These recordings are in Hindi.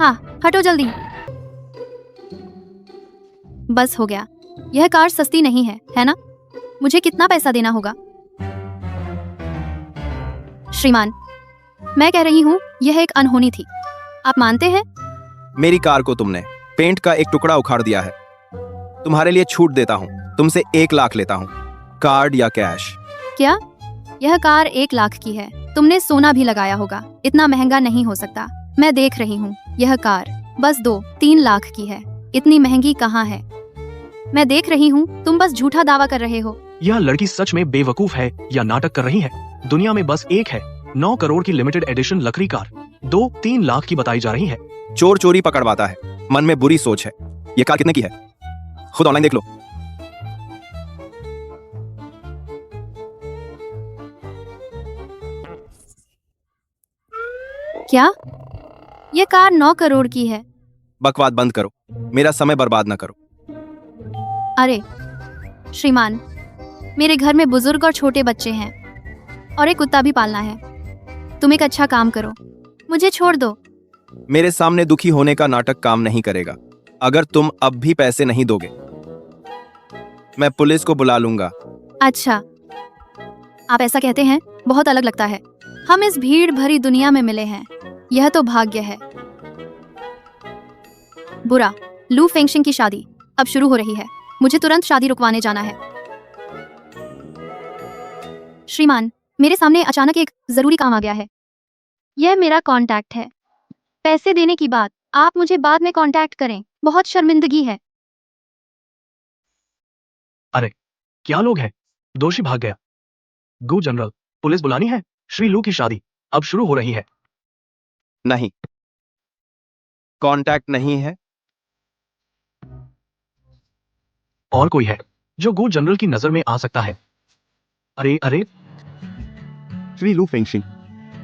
हाँ, हटो जल्दी। बस हो गया। यह कार सस्ती नहीं है ना? मुझे कितना पैसा देना होगा? श्रीमान, मैं कह रही हूँ यह एक अनहोनी थी। आप मानते हैं? मेरी कार को तुमने पेंट का एक टुकड़ा उखाड़ दिया है। तुम्हारे लिए छूट देता हूँ, तुमसे 1 लाख लेता हूँ, कार्ड या कैश। क्या? यह कार 1 लाख की है। तुमने सोना भी लगाया होगा, इतना महंगा नहीं हो सकता। मैं देख रही हूँ, यह कार बस 2-3 लाख की है, इतनी महंगी कहाँ है? मैं देख रही हूँ, तुम बस झूठा दावा कर रहे हो। यह लड़की सच में बेवकूफ है या नाटक कर रही है? दुनिया में बस एक है 9 करोड़ की लिमिटेड एडिशन लकड़ी कार 2-3 लाख की बताई जा रही है। चोर चोरी पकड़वाता है, मन में बुरी सोच है। ये कार कितने की है? खुद ऑनलाइन देख लो। क्या? यह कार 9 करोड़ की है? बकवास बंद करो, मेरा समय बर्बाद न करो। अरे श्रीमान, मेरे घर में बुजुर्ग और छोटे बच्चे हैं और एक कुत्ता भी पालना है। तुम एक अच्छा काम करो, मुझे छोड़ दो। मेरे सामने दुखी होने का नाटक काम नहीं करेगा। अगर तुम अब भी पैसे नहीं दोगे, मैं पुलिस को बुला लूंगा। अच्छा, आप ऐसा कहते हैं? बहुत अलग लगता है। हम इस भीड़ भरी दुनिया में मिले हैं, यह तो भाग्य है। बुरा, लू फेंगशिंग की शादी अब शुरू हो रही है। मुझे तुरंत शादी रुकवाने जाना है। श्रीमान, मेरे सामने अचानक एक जरूरी काम आ गया है। यह मेरा कांटेक्ट है। पैसे देने की बात आप मुझे बाद में कांटेक्ट करें, बहुत शर्मिंदगी है। अरे क्या लोग हैं? दोषी भाग गया। गो जनरल, पुलिस बुलानी है। श्री लू की शादी अब शुरू हो रही है। नहीं, कांटेक्ट नहीं है। और कोई है जो गो जनरल की नजर में आ सकता है? अरे अरे, श्री लू फेंगशिंग,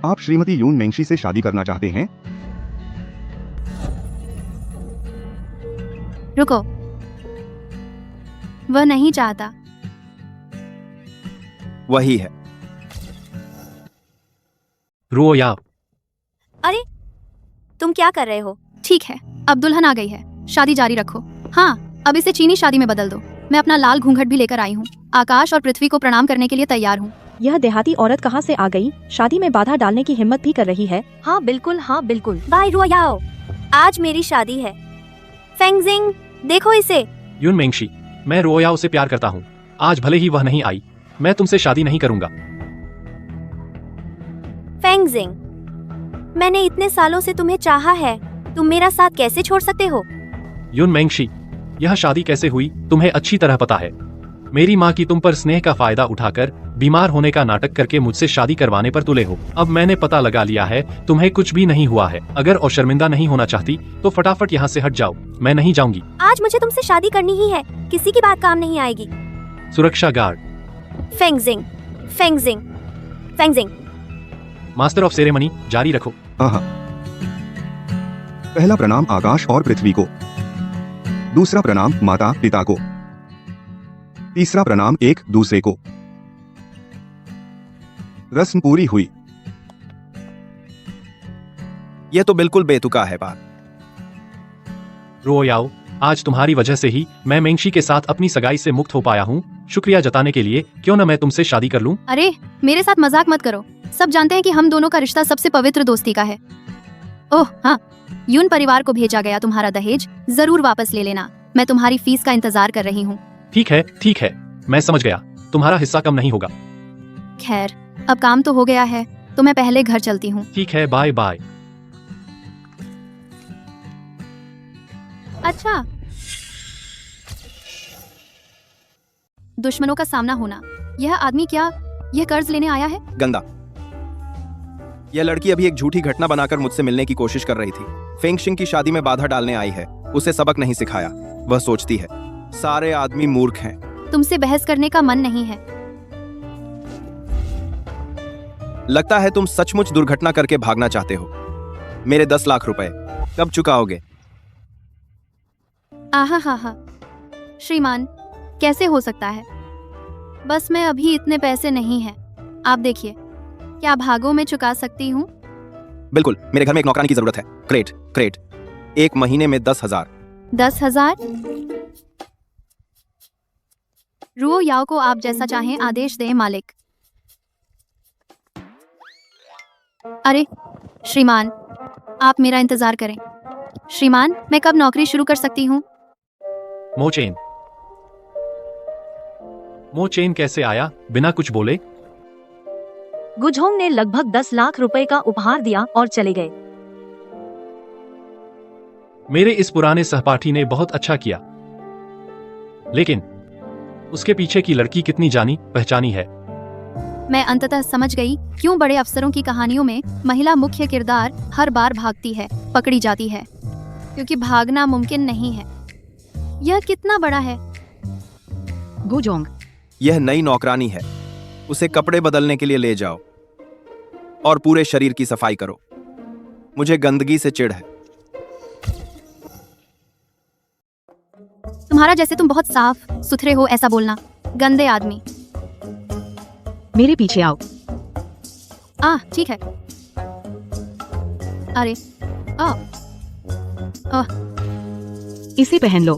आप श्रीमती यून मेंगशी से शादी करना चाहते हैं? रुको, वह नहीं चाहता। वही है। रुओ याओ। अरे तुम क्या कर रहे हो? ठीक है, अब दुल्हन आ गई है, शादी जारी रखो। हाँ, अब इसे चीनी शादी में बदल दो। मैं अपना लाल घूंघट भी लेकर आई हूँ। आकाश और पृथ्वी को प्रणाम करने के लिए तैयार हूँ। यह देहाती औरत कहाँ से आ गई? शादी में बाधा डालने की हिम्मत भी कर रही है। हाँ बिल्कुल। बाय रुओयाओ, आज मेरी शादी है। फेंगजिंग, देखो इसे। यून मेंगशी, मैं रुओयाओ से प्यार करता हूँ। आज भले ही वह नहीं आई, मैं तुमसे शादी नहीं करूंगा। फेंगजिंग, मैंने इतने सालों से तुम्हें चाहा है, तुम मेरा साथ कैसे छोड़ सकते हो? यून मेंगशी, यह शादी कैसे हुई तुम्हें अच्छी तरह पता है। मेरी माँ की तुम पर स्नेह का फायदा उठाकर बीमार होने का नाटक करके मुझसे शादी करवाने पर तुले हो। अब मैंने पता लगा लिया है तुम्हें कुछ भी नहीं हुआ है। अगर और शर्मिंदा नहीं होना चाहती तो फटाफट यहाँ से हट जाओ। मैं नहीं जाऊंगी। आज मुझे तुमसे शादी करनी ही है, किसी की बात काम नहीं आएगी। सुरक्षा गार्ड। फेंगजिंग, फेंगजिंग, फेंगजिंग। मास्टर ऑफ सेरेमनी जारी रखो। हाँ। पहला प्रणाम आकाश और पृथ्वी को, दूसरा प्रणाम माता पिता को, तीसरा प्रणाम एक दूसरे को। रस्म पूरी हुई। यह तो बिल्कुल बेतुका है बात। रुओयाओ, आज तुम्हारी वजह से ही मैं मेंगशी के साथ अपनी सगाई से मुक्त हो पाया हूँ। शुक्रिया जताने के लिए क्यों न मैं तुमसे शादी कर लूं? अरे मेरे साथ मजाक मत करो। सब जानते हैं कि हम दोनों का रिश्ता सबसे पवित्र दोस्ती का है। ओह हाँ, यून परिवार को भेजा गया तुम्हारा दहेज जरूर वापस ले लेना। मैं तुम्हारी फीस का इंतजार कर रही हूँ। ठीक है, मैं समझ गया। तुम्हारा हिस्सा कम नहीं होगा। खैर, अब काम तो हो गया है, तो मैं पहले घर चलती हूँ। ठीक है, बाय बाय। अच्छा, दुश्मनों का सामना होना। यह आदमी क्या यह कर्ज लेने आया है? गंदा। यह लड़की अभी एक झूठी घटना बनाकर मुझसे मिलने की कोशिश कर रही थी। फेंगशिंग की शादी में बाधा डालने आई है। उसे सबक नहीं सिखाया। वह सोचती है सारे आदमी मूर्ख हैं। तुमसे बहस करने का मन नहीं है। लगता है तुम सचमुच दुर्घटना करके भागना चाहते हो। मेरे 10 लाख रुपए कब चुकाओगे? आहा, श्रीमान, कैसे हो सकता है? बस मैं अभी इतने पैसे नहीं हैं। आप देखिए, क्या भागों में चुका सकती हूँ? बिल्कुल, मेरे घर में एक नौकरानी की जरूरत है। क्रेट। 1 महीने में 10,000। 10,000। रुओ याओ को आप जैसा चाहें आदेश दें मालिक। अरे श्रीमान, आप मेरा इंतजार करें। श्रीमान, मैं कब नौकरी शुरू कर सकती हूँ? मोचेन। मोचेन कैसे आया बिना कुछ बोले? गुजहोंग ने लगभग 10 लाख रुपए का उपहार दिया और चले गए। मेरे इस पुराने सहपाठी ने बहुत अच्छा किया, लेकिन उसके पीछे की लड़की कितनी जानी पहचानी है। मैं अंततः समझ गई क्यों बड़े अफसरों की कहानियों में महिला मुख्य किरदार हर बार भागती है, पकड़ी जाती है, क्योंकि भागना मुमकिन नहीं है। यह कितना बड़ा है? गुजोंग। यह नई नौकरानी है, उसे कपड़े बदलने के लिए ले जाओ और पूरे शरीर की सफाई करो। मुझे गंदगी से चिढ़ है। तुम्हारा जैसे तुम बहुत साफ सुथरे हो ऐसा बोलना, गंदे आदमी। मेरे पीछे आओ। ठीक है। अरे इसे पहन लो।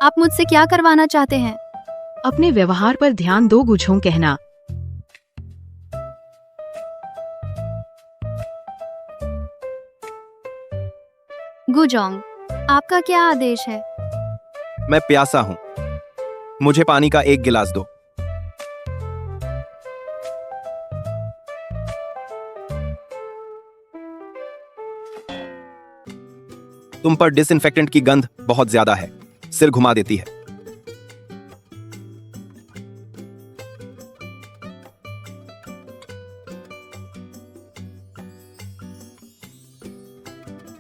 आप मुझसे क्या करवाना चाहते हैं? अपने व्यवहार पर ध्यान दो गुजहोंग कहना। गुजोंग, आपका क्या आदेश है? मैं प्यासा हूं, मुझे पानी का 1 गिलास दो। तुम पर डिसइंफेक्टेंट की गंध बहुत ज्यादा है, सिर घुमा देती है।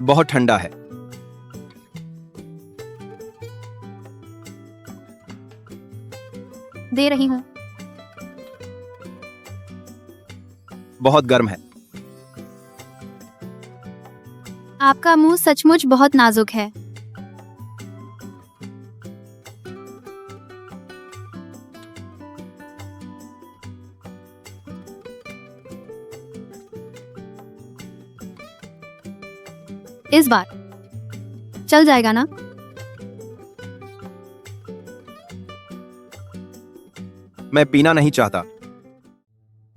बहुत ठंडा है। दे रही हूँ। बहुत गर्म है। आपका मुंह सचमुच बहुत नाजुक है। इस बार चल जाएगा ना? मैं पीना नहीं चाहता।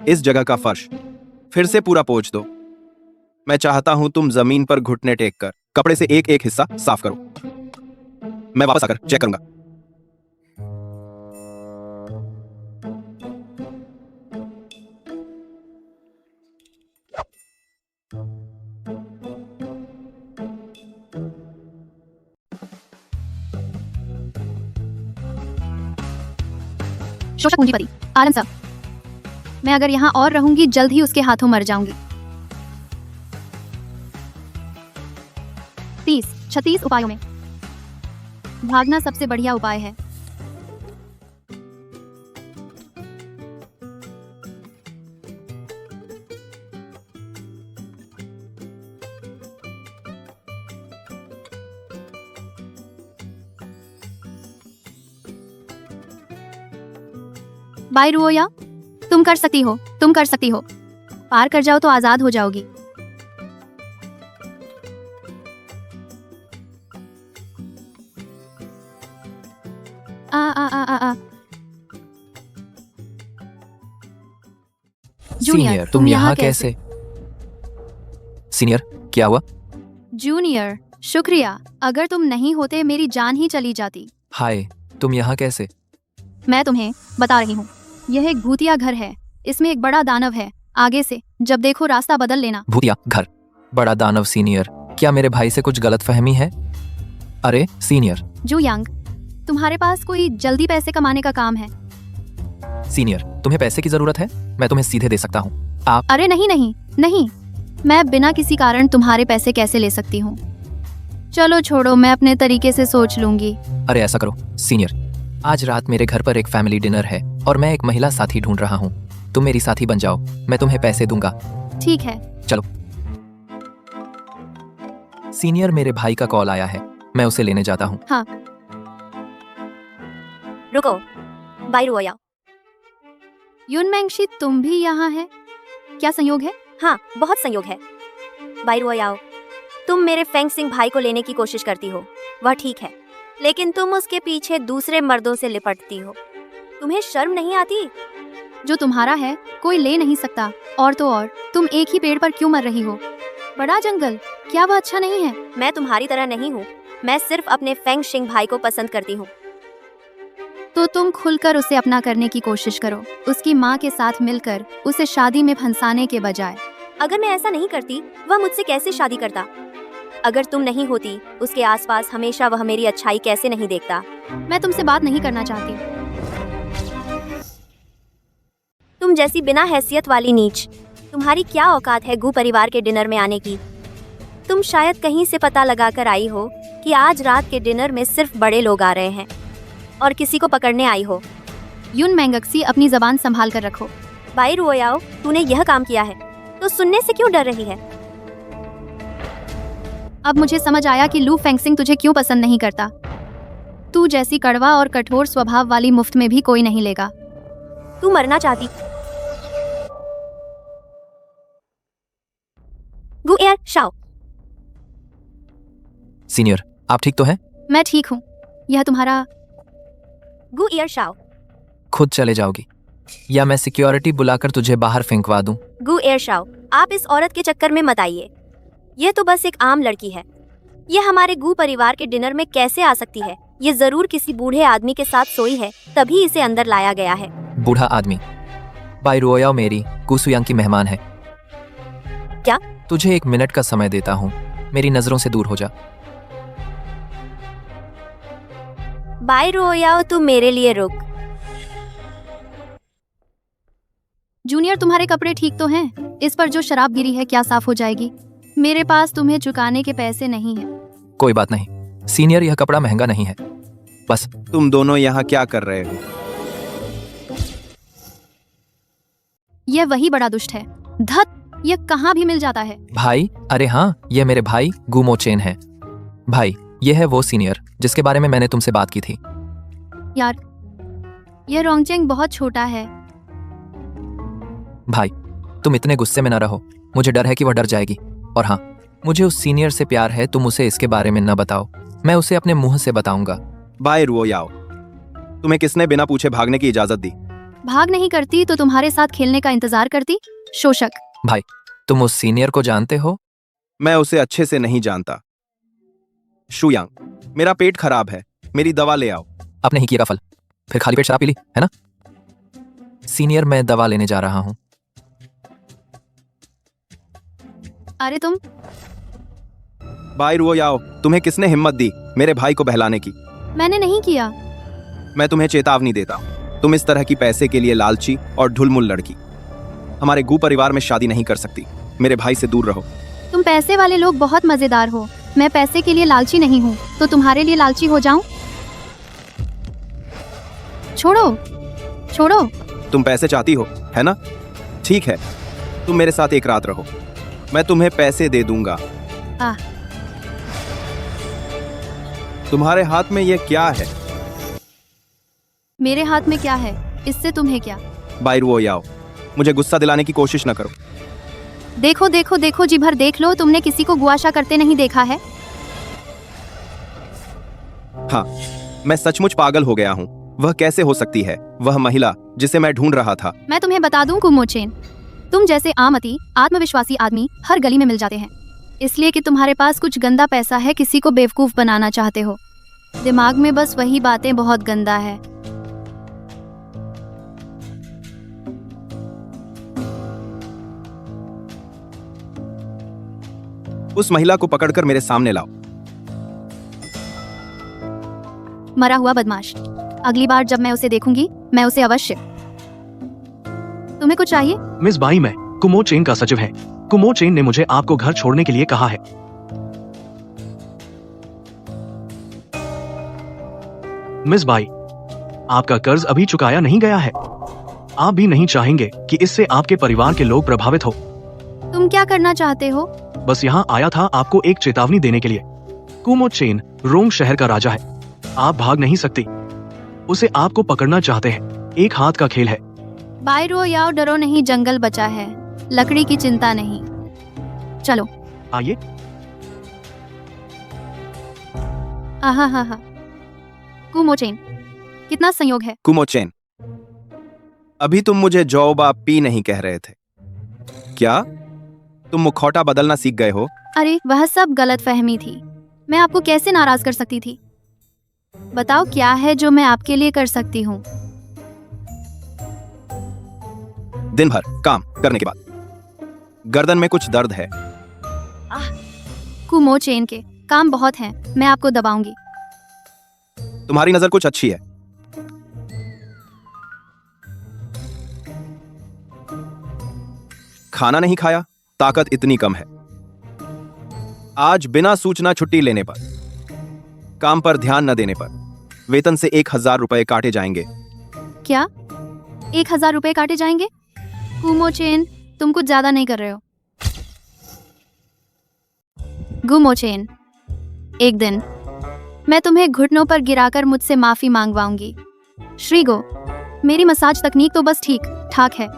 इस जगह का फर्श फिर से पूरा पोंछ दो। मैं चाहता हूं तुम जमीन पर घुटने टेक कर कपड़े से एक एक हिस्सा साफ करो। मैं वापस आकर चेक करूंगा। शोषक पूंजीपति आलम साहब, मैं अगर यहाँ और रहूंगी जल्द ही उसके हाथों मर जाऊंगी। 30-36 उपायों में भागना सबसे बढ़िया उपाय है। बाय रुओया, तुम कर सकती हो, तुम कर सकती हो। पार कर जाओ तो आजाद हो जाओगी। सीनियर, तुम यहाँ कैसे? सीनियर, क्या हुआ? जूनियर, शुक्रिया। अगर तुम नहीं होते मेरी जान ही चली जाती। हाय, तुम यहाँ कैसे? मैं तुम्हें बता रही हूँ, यह एक भूतिया घर है। इसमें एक बड़ा दानव है। आगे से जब देखो रास्ता बदल लेना। भूतिया घर, बड़ा दानव। सीनियर, क्या मेरे भाई से कुछ गलतफहमी है? अरे सीनियर। जूयांग, तुम्हारे पास कोई जल्दी पैसे कमाने का काम है? सीनियर, तुम्हें पैसे की जरूरत है? मैं तुम्हें सीधे दे सकता हूँ। आप? अरे नहीं नहीं नहीं, मैं बिना किसी कारण तुम्हारे पैसे कैसे ले सकती हूँ? चलो छोड़ो, मैं अपने तरीके से सोच लूंगी। अरे ऐसा करो सीनियर, आज रात मेरे घर पर एक फैमिली डिनर है और मैं एक महिला साथी ढूंढ रहा हूँ। तुम मेरी साथी बन जाओ, मैं तुम्हें पैसे दूंगा। ठीक है। चलो। सीनियर, मेरे भाई का कॉल आया है, मैं उसे लेने जाता हूँ। हाँ। रुको, बाय रुओयाओ। युन मैंगशी, तुम भी यहाँ है? क्या संयोग है? हाँ, बहुत संयोग है। बाय रुओयाओ, तुम मेरे फेंग सिंह भाई को लेने की कोशिश करती हो, वह ठीक है, लेकिन तुम उसके पीछे दूसरे मर्दों से लिपटती हो। तुम्हें शर्म नहीं आती? जो तुम्हारा है कोई ले नहीं सकता, और तो और तुम एक ही पेड़ पर क्यों मर रही हो? बड़ा जंगल, क्या वह अच्छा नहीं है? मैं तुम्हारी तरह नहीं हूँ, मैं सिर्फ अपने फेंग शिंग भाई को पसंद करती हूँ। तो तुम खुलकर उसे अपना करने की कोशिश करो, उसकी माँ के साथ मिलकर उसे शादी में फंसाने के बजाय। अगर मैं ऐसा नहीं करती, वह मुझसे कैसे शादी करता? अगर तुम नहीं होती उसके आसपास हमेशा, वह मेरी अच्छाई कैसे नहीं देखता? मैं तुमसे बात नहीं करना चाहती। तुम जैसी बिना हैसियत वाली नीच, तुम्हारी क्या औकात है गू परिवार के डिनर में आने की? तुम शायद कहीं से पता लगा कर आई हो कि आज रात के डिनर में सिर्फ बड़े लोग आ रहे हैं और किसी को पकड़ने आई हो। युन मैंगक्सी, अपनी जबान संभाल कर रखो। बाई रुओयाओ, तूने यह काम किया है तो सुनने से क्यों डर रही है? अब मुझे समझ आया कि लू फेंगसिंग तुझे क्यों पसंद नहीं करता। तू जैसी कड़वा और कठोर स्वभाव वाली मुफ्त में भी कोई नहीं लेगा। तू मरना चाहती? गु एयर शाओ। सीनियर, आप ठीक तो हैं? मैं ठीक हूँ। यह तुम्हारा? गु एयर शाओ। खुद चले जाओगी या मैं सिक्योरिटी बुलाकर तुझे बाहर फेंकवा दूं? गु एयर शाओ, आप इस औरत के चक्कर में मत आइए। यह तो बस एक आम लड़की है। यह हमारे गु परिवार के डिनर में कैसे आ सकती है? ये जरूर किसी बूढ़े आदमी के साथ सोई है, तभी इसे अंदर लाया गया है। बूढ़ा आदमी? बाई रुओयाओ मेरी कुसुयांग की मेहमान है। क्या? तुझे 1 मिनट का समय देता हूँ, मेरी नजरों से दूर हो जा। बाय रुओयाओ, तू मेरे लिए रुक। जूनियर, तुम्हारे कपड़े ठीक तो हैं? इस पर जो शराब गिरी है क्या साफ हो जाएगी? मेरे पास तुम्हें चुकाने के पैसे नहीं हैं। कोई बात नहीं सीनियर, यह कपड़ा महंगा नहीं है। बस तुम दोनों यहाँ क्या कर रहे हो? यह वही बड़ा दुष्ट है। धत, यह कहाँ भी मिल जाता है। भाई, अरे हाँ, यह मेरे भाई गुमो चेन है। भाई, यह है वो सीनियर जिसके बारे में मैंने तुमसे बात की थी। यार, यह रोंगचेंग बहुत छोटा है। भाई, तुम इतने गुस्से में न रहो, मुझे डर है कि वह डर जाएगी। और हाँ, मुझे उस सीनियर से प्यार है, तुम उसे इसके बारे में न बताओ, मैं उसे अपने मुंह से बताऊंगा। बाय रुओयाओ, तुम्हें किसने बिना पूछे भागने की इजाजत दी? भाग नहीं करती तो तुम्हारे साथ खेलने का इंतजार करती, शोषक। भाई, तुम उस सीनियर को जानते हो? मैं उसे अच्छे से नहीं जानता। शुयांग, मेरा पेट खराब है, मेरी दवा ले आओ। अब नहीं किया फल, फिर खाली पेट शराब पी ली है ना? सीनियर, मैं दवा लेने जा रहा हूँ। अरे तुम। बाय रुओयाओ, तुम्हें किसने हिम्मत दी मेरे भाई को बहलाने की? मैंने नहीं किया। मैं तुम्हें चेतावनी देता हूँ, तुम इस तरह की पैसे के लिए लालची और ढुलमुल लड़की हमारे गू परिवार में शादी नहीं कर सकती। मेरे भाई से दूर रहो। तुम पैसे वाले लोग बहुत मजेदार हो। मैं पैसे के लिए लालची नहीं हूँ, तो तुम्हारे लिए लालची हो जाऊं? छोड़ो, छोड़ो। तुम पैसे चाहती हो, है ना? ठीक है, तुम मेरे साथ एक रात रहो, मैं तुम्हें पैसे दे दूंगा। आह। तुम्हारे हाथ में ये क्या है? मेरे हाथ में क्या है, इससे तुम्हें क्या? बाय रुओयाओ, मुझे गुस्सा दिलाने की कोशिश न करो। देखो देखो देखो, जी भर देख लो, तुमने किसी को गुआशा करते नहीं देखा है। हाँ, मैं सचमुच पागल हो गया हूँ। वह कैसे हो सकती है, वह महिला जिसे मैं ढूंढ रहा था? मैं तुम्हें बता दूं कुमोचेन, तुम जैसे आमती आत्मविश्वासी आदमी हर गली में मिल जाते हैं, इसलिए कि तुम्हारे पास कुछ गंदा पैसा है, किसी को बेवकूफ बनाना चाहते हो। दिमाग में बस वही बातें, बहुत गंदा है। उस महिला को पकड़कर मेरे सामने लाओ। मरा हुआ बदमाश। अगली बार जब मैं उसे देखूंगी, मैं उसे अवश्य। तुम्हें कुछ चाहिए? मिस बाई, मैं कुमो चेन का सचिव है। कुमो चेन ने मुझे आपको घर छोड़ने के लिए कहा है। मिस बाई, आपका कर्ज अभी चुकाया नहीं गया है। आप भी नहीं चाहेंगे कि इससे आपके परिवार के लोग प्रभावित हो। तुम क्या करना चाहते हो? बस यहाँ आया था आपको एक चेतावनी देने के लिए। कुमो चेन रोंग शहर का राजा है, आप भाग नहीं सकती। उसे आपको पकड़ना चाहते हैं। एक हाथ का खेल है। बाय रो याओ, डरो नहीं, जंगल बचा है, लकड़ी की चिंता नहीं। चलो। आइए। आहा हा हा। कुमोचेन, कितना संयोग है। कुमोचेन, अभी तुम मुझे जौबा पी नहीं कह रहे थे क्या? तुम मुखौटा बदलना सीख गए हो? अरे वह सब गलत फहमी थी। मैं आपको कैसे नाराज कर सकती थी? बताओ क्या है जो मैं आपके लिए कर सकती हूँ। दिन भर काम करने के बाद गर्दन में कुछ दर्द है। कुमोचेन के काम बहुत हैं, मैं आपको दबाऊंगी। तुम्हारी नजर कुछ अच्छी है। खाना नहीं खाया, ताकत इतनी कम है। आज बिना सूचना छुट्टी लेने पर, काम पर ध्यान न देने पर वेतन से 1000 रुपए काटे जाएंगे। क्या 1000 रुपए काटे जाएंगे? कुमोचेन, तुम कुछ ज्यादा नहीं कर रहे हो। गुमोचेन, एक दिन मैं तुम्हें घुटनों पर गिराकर मुझसे माफी मांगवाऊंगी। श्रीगो, मेरी मसाज तकनीक तो बस ठीक ठाक है,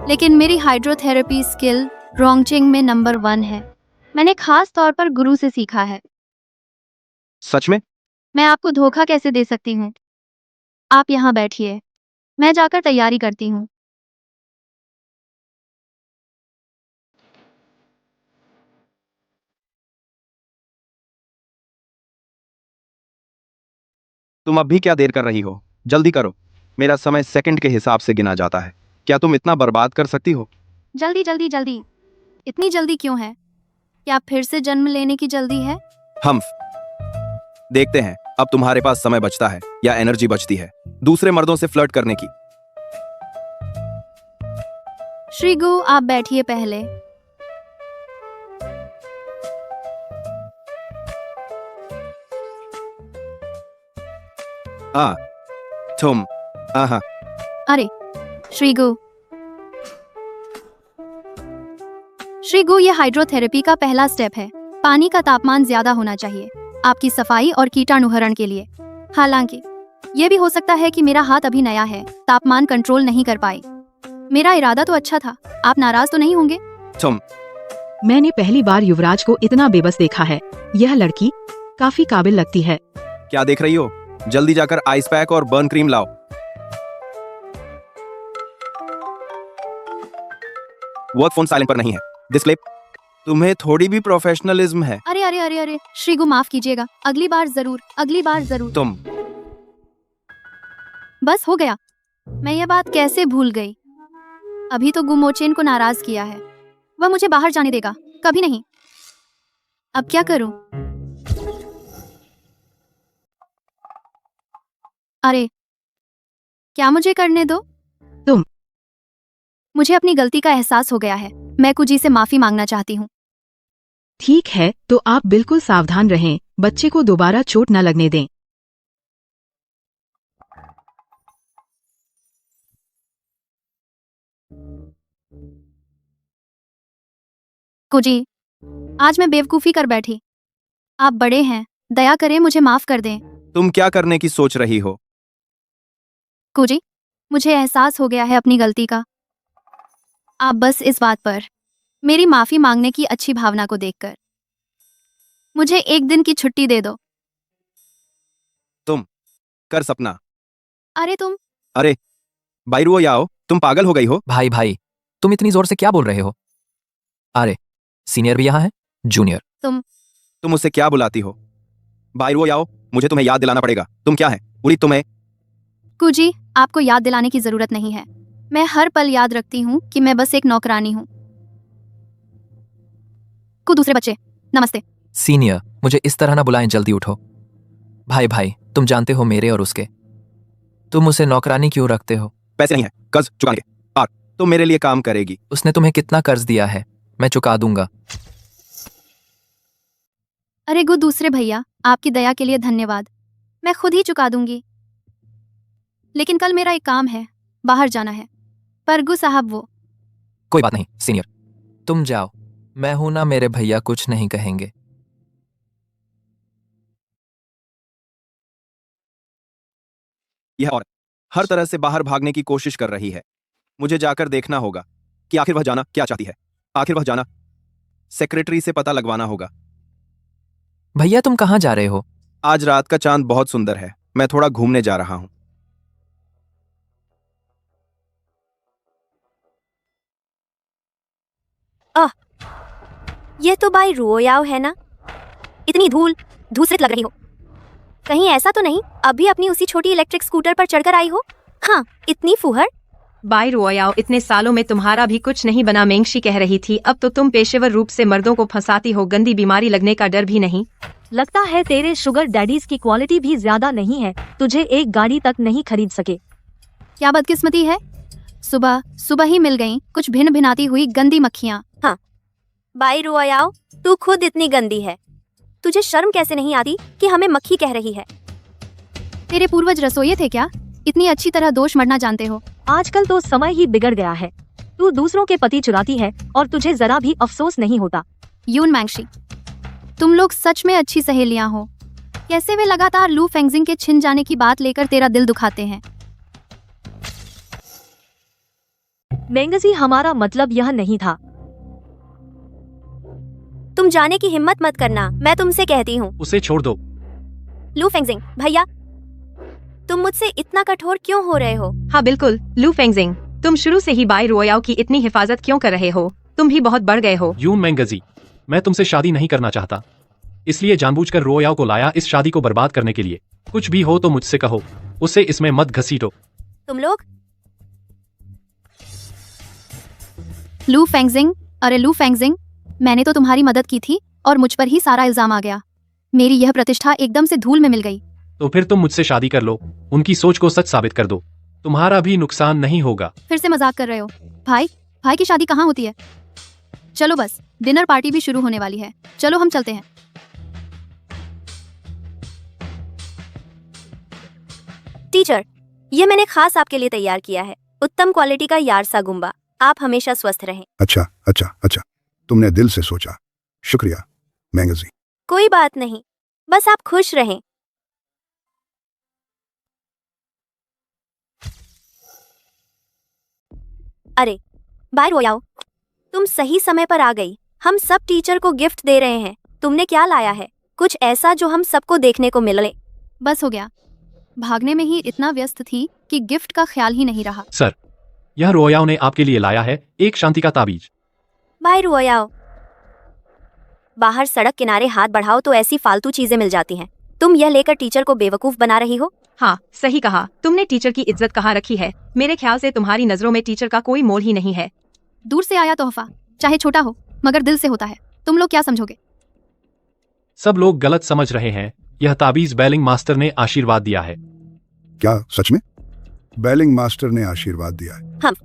लेकिन मेरी हाइड्रोथेरेपी स्किल रोंगचिंग में नंबर 1 है। मैंने खास तौर पर गुरु से सीखा है। सच में? मैं आपको धोखा कैसे दे सकती हूँ? आप यहाँ बैठिए, मैं जाकर तैयारी करती हूँ। तुम अब भी क्या देर कर रही हो? जल्दी करो, मेरा समय सेकंड के हिसाब से गिना जाता है। क्या तुम इतना बर्बाद कर सकती हो? जल्दी जल्दी जल्दी। इतनी जल्दी क्यों है? क्या फिर से जन्म लेने की जल्दी है? हम देखते हैं अब तुम्हारे पास समय बचता है या एनर्जी बचती है दूसरे मर्दों से फ्लर्ट करने की। श्रीगु, आप बैठिए पहले। तुम आहा अरे श्रीगु, श्रीगु, ये हाइड्रोथेरेपी का पहला स्टेप है। पानी का तापमान ज्यादा होना चाहिए आपकी सफाई और कीटाणुहरण के लिए। हालांकि ये भी हो सकता है कि मेरा हाथ अभी नया है, तापमान कंट्रोल नहीं कर पाई। मेरा इरादा तो अच्छा था, आप नाराज तो नहीं होंगे? तुम मैंने पहली बार युवराज को इतना बेबस देखा है। यह लड़की काफी काबिल लगती है। क्या देख रही हो? जल्दी जाकर आइस पैक और बर्न क्रीम लाओ। वर्क फोन साइलेंट पर नहीं है। डिस्प्ले। तुम्हें थोड़ी भी प्रोफेशनलिज्म है। अरे अरे अरे अरे श्रीगु, माफ कीजिएगा, अगली बार जरूर, अगली बार जरूर। तुम बस हो गया। मैं ये बात कैसे भूल गई? अभी तो गुमोचेन को नाराज किया है, वह मुझे बाहर जाने देगा? कभी नहीं। अब क्या करूं? अरे क्या मुझे करने दो। तुम मुझे अपनी गलती का एहसास हो गया है। मैं कुजी से माफी मांगना चाहती हूँ। ठीक है, तो आप बिल्कुल सावधान रहें, बच्चे को दोबारा चोट न लगने दें। कुजी, आज मैं बेवकूफी कर बैठी। आप बड़े हैं, दया करें मुझे माफ कर दें। तुम क्या करने की सोच रही हो? कुजी, मुझे एहसास हो गया है अपनी गलती का। आप बस इस बात पर मेरी माफी मांगने की अच्छी भावना को देखकर मुझे एक दिन की छुट्टी दे दो। तुम कर सपना। अरे तुम अरे बाइरुओ याओ, तुम पागल हो गई हो? भाई भाई, तुम इतनी जोर से क्या बोल रहे हो? अरे सीनियर भी यहाँ है, जूनियर। तुम उससे क्या बुलाती हो? बाइरुओ याओ, मुझे तुम्हें याद दिलाना पड़ेगा। तुम क्या है? पूरी तुम्हें। कुजी, आपको याद दिलाने की जरूरत नहीं है। मैं हर पल याद रखती हूँ कि मैं बस एक नौकरानी हूँ। दूसरे बच्चे, नमस्ते। सीनियर, मुझे इस तरह ना बुलाएं, जल्दी उठो। भाई भाई, तुम जानते हो मेरे और उसके, तुम उसे नौकरानी क्यों रखते हो? पैसे नहीं है, कर्ज चुकाने के। और तुम मेरे लिए काम करेगी। उसने तुम्हें कितना कर्ज दिया है? मैं चुका दूंगा। अरे गु दूसरे भैया, आपकी दया के लिए धन्यवाद। मैं खुद ही चुका दूंगी, लेकिन कल मेरा एक काम है, बाहर जाना है। पर गु साहब वो। कोई बात नहीं सीनियर, तुम जाओ, मैं हूं ना, मेरे भैया कुछ नहीं कहेंगे। यह औरत हर तरह से बाहर भागने की कोशिश कर रही है। मुझे जाकर देखना होगा कि आखिर वह जाना क्या चाहती है। आखिर वह जाना सेक्रेटरी से पता लगवाना होगा। भैया तुम कहाँ जा रहे हो? आज रात का चांद बहुत सुंदर है, मैं थोड़ा घूमने जा रहा हूं। ये तो बाई रुओयाओ है ना? इतनी धूसरित लग रही हो। कहीं ऐसा तो नहीं अभी अपनी उसी छोटी इलेक्ट्रिक स्कूटर पर चढ़कर आई हो? हाँ, इतनी फुहर। बाई रुओयाओ, इतने सालों में तुम्हारा भी कुछ नहीं बना। मेंगशी कह रही थी अब तो तुम पेशेवर रूप से मर्दों को फंसाती हो। गंदी बीमारी लगने का डर भी नहीं। लगता है तेरे शुगर डैडीज की क्वालिटी भी ज्यादा नहीं है, तुझे एक गाड़ी तक नहीं खरीद सके। क्या बदकिस्मती है, सुबह सुबह ही मिल गईं कुछ भिन भिनाती हुई गंदी मक्खियां। हाँ, बाई रुओयाओ, तू खुद इतनी गंदी है, तुझे शर्म कैसे नहीं आती कि हमें मक्खी कह रही है? तेरे पूर्वज रसोइये थे क्या? इतनी अच्छी तरह दोष मरना जानते हो। आजकल तो समय ही बिगड़ गया है। तू दूसरों के पति चुराती है और तुझे जरा भी अफसोस नहीं होता। यून मैंगशी, तुम लोग सच में अच्छी सहेलियां हो। कैसे वे लगातार लू फेंगजिंग के छिन जाने की बात लेकर तेरा दिल दुखाते हैं। मेंगजी, हमारा मतलब यह नहीं था। तुम जाने की हिम्मत मत करना, मैं तुमसे कहती हूँ। उसे छोड़ दो। लू फेंगजिंग भैया, तुम मुझसे इतना कठोर क्यों हो रहे हो? हाँ बिल्कुल, लू फेंगजिंग, तुम शुरू से ही बाई रुओयाओ की इतनी हिफाजत क्यों कर रहे हो? तुम भी बहुत बढ़ गए हो। यून मेंगजी, मैं तुमसे शादी नहीं करना चाहता, इसलिए जानबूझकर रुओयाओ को लाया इस शादी को बर्बाद करने के लिए। कुछ भी हो तो मुझसे कहो, उसे इसमें मत घसीटो। तुम लोग लू फेंगजिंग, अरे लू फेंगजिंग, मैंने तो तुम्हारी मदद की थी और मुझ पर ही सारा इल्जाम आ गया। मेरी यह प्रतिष्ठा एकदम से धूल में मिल गई। तो फिर तुम मुझसे शादी कर लो, उनकी सोच को सच साबित कर दो, तुम्हारा भी नुकसान नहीं होगा। फिर से मजाक कर रहे हो? भाई की शादी कहाँ होती है? चलो बस, डिनर पार्टी भी शुरू होने वाली है, चलो हम चलते हैं। टीचर, ये मैंने खास आपके लिए तैयार किया है, उत्तम क्वालिटी का यारसा गुम्बा। आप हमेशा स्वस्थ रहें। अच्छा, तुमने दिल से सोचा, शुक्रिया मेंगजी। कोई बात नहीं, बस आप खुश रहें। अरे बाय रुओयाओ, तुम सही समय पर आ गई। हम सब टीचर को गिफ्ट दे रहे हैं। तुमने क्या लाया है? कुछ ऐसा जो हम सबको देखने को मिले। बस हो गया, भागने में ही इतना व्यस्त थी कि गिफ्ट का ख्याल ही नहीं रहा। सर, यह रुओयाओ ने आपके लिए लाया है एक शांति का ताबीज। बाय रुओयाओ, बाहर सड़क किनारे हाथ बढ़ाओ तो ऐसी फालतू चीजें मिल जाती हैं। तुम यह लेकर टीचर को बेवकूफ बना रही हो। हाँ सही कहा, तुमने टीचर की इज्जत कहाँ रखी है? मेरे ख्याल से तुम्हारी नजरों में टीचर का कोई मोल ही नहीं है। दूर से आया तोहफा चाहे छोटा हो मगर दिल से होता है। तुम लोग क्या समझोगे? सब लोग गलत समझ रहे हैं, यह ताबीज बेलिंग मास्टर ने आशीर्वाद दिया है। क्या सच में? बेलिंग मास्टर ने आशीर्वाद दिया है? हम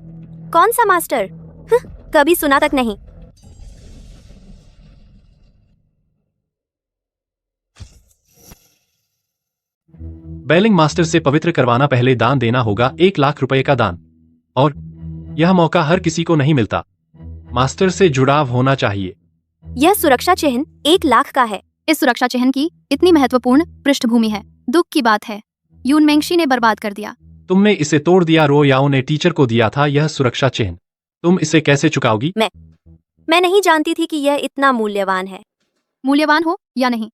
कौन सा मास्टर? कभी सुना तक नहीं। बेलिंग मास्टर से पवित्र करवाना पहले दान देना होगा 1 लाख रुपए का दान, और यह मौका हर किसी को नहीं मिलता। मास्टर से जुड़ाव होना चाहिए। यह सुरक्षा चिन्ह 1 लाख का है। इस सुरक्षा चिन्ह की इतनी महत्वपूर्ण पृष्ठभूमि है, दुख की बात है यून मेंगशी ने बर्बाद कर दिया। तुमने इसे तोड़ दिया। रुओयाओ ने टीचर को दिया था यह सुरक्षा चिन्ह, तुम इसे कैसे चुकाओगी? मैं नहीं जानती थी कि यह इतना मूल्यवान है। मूल्यवान हो या नहीं,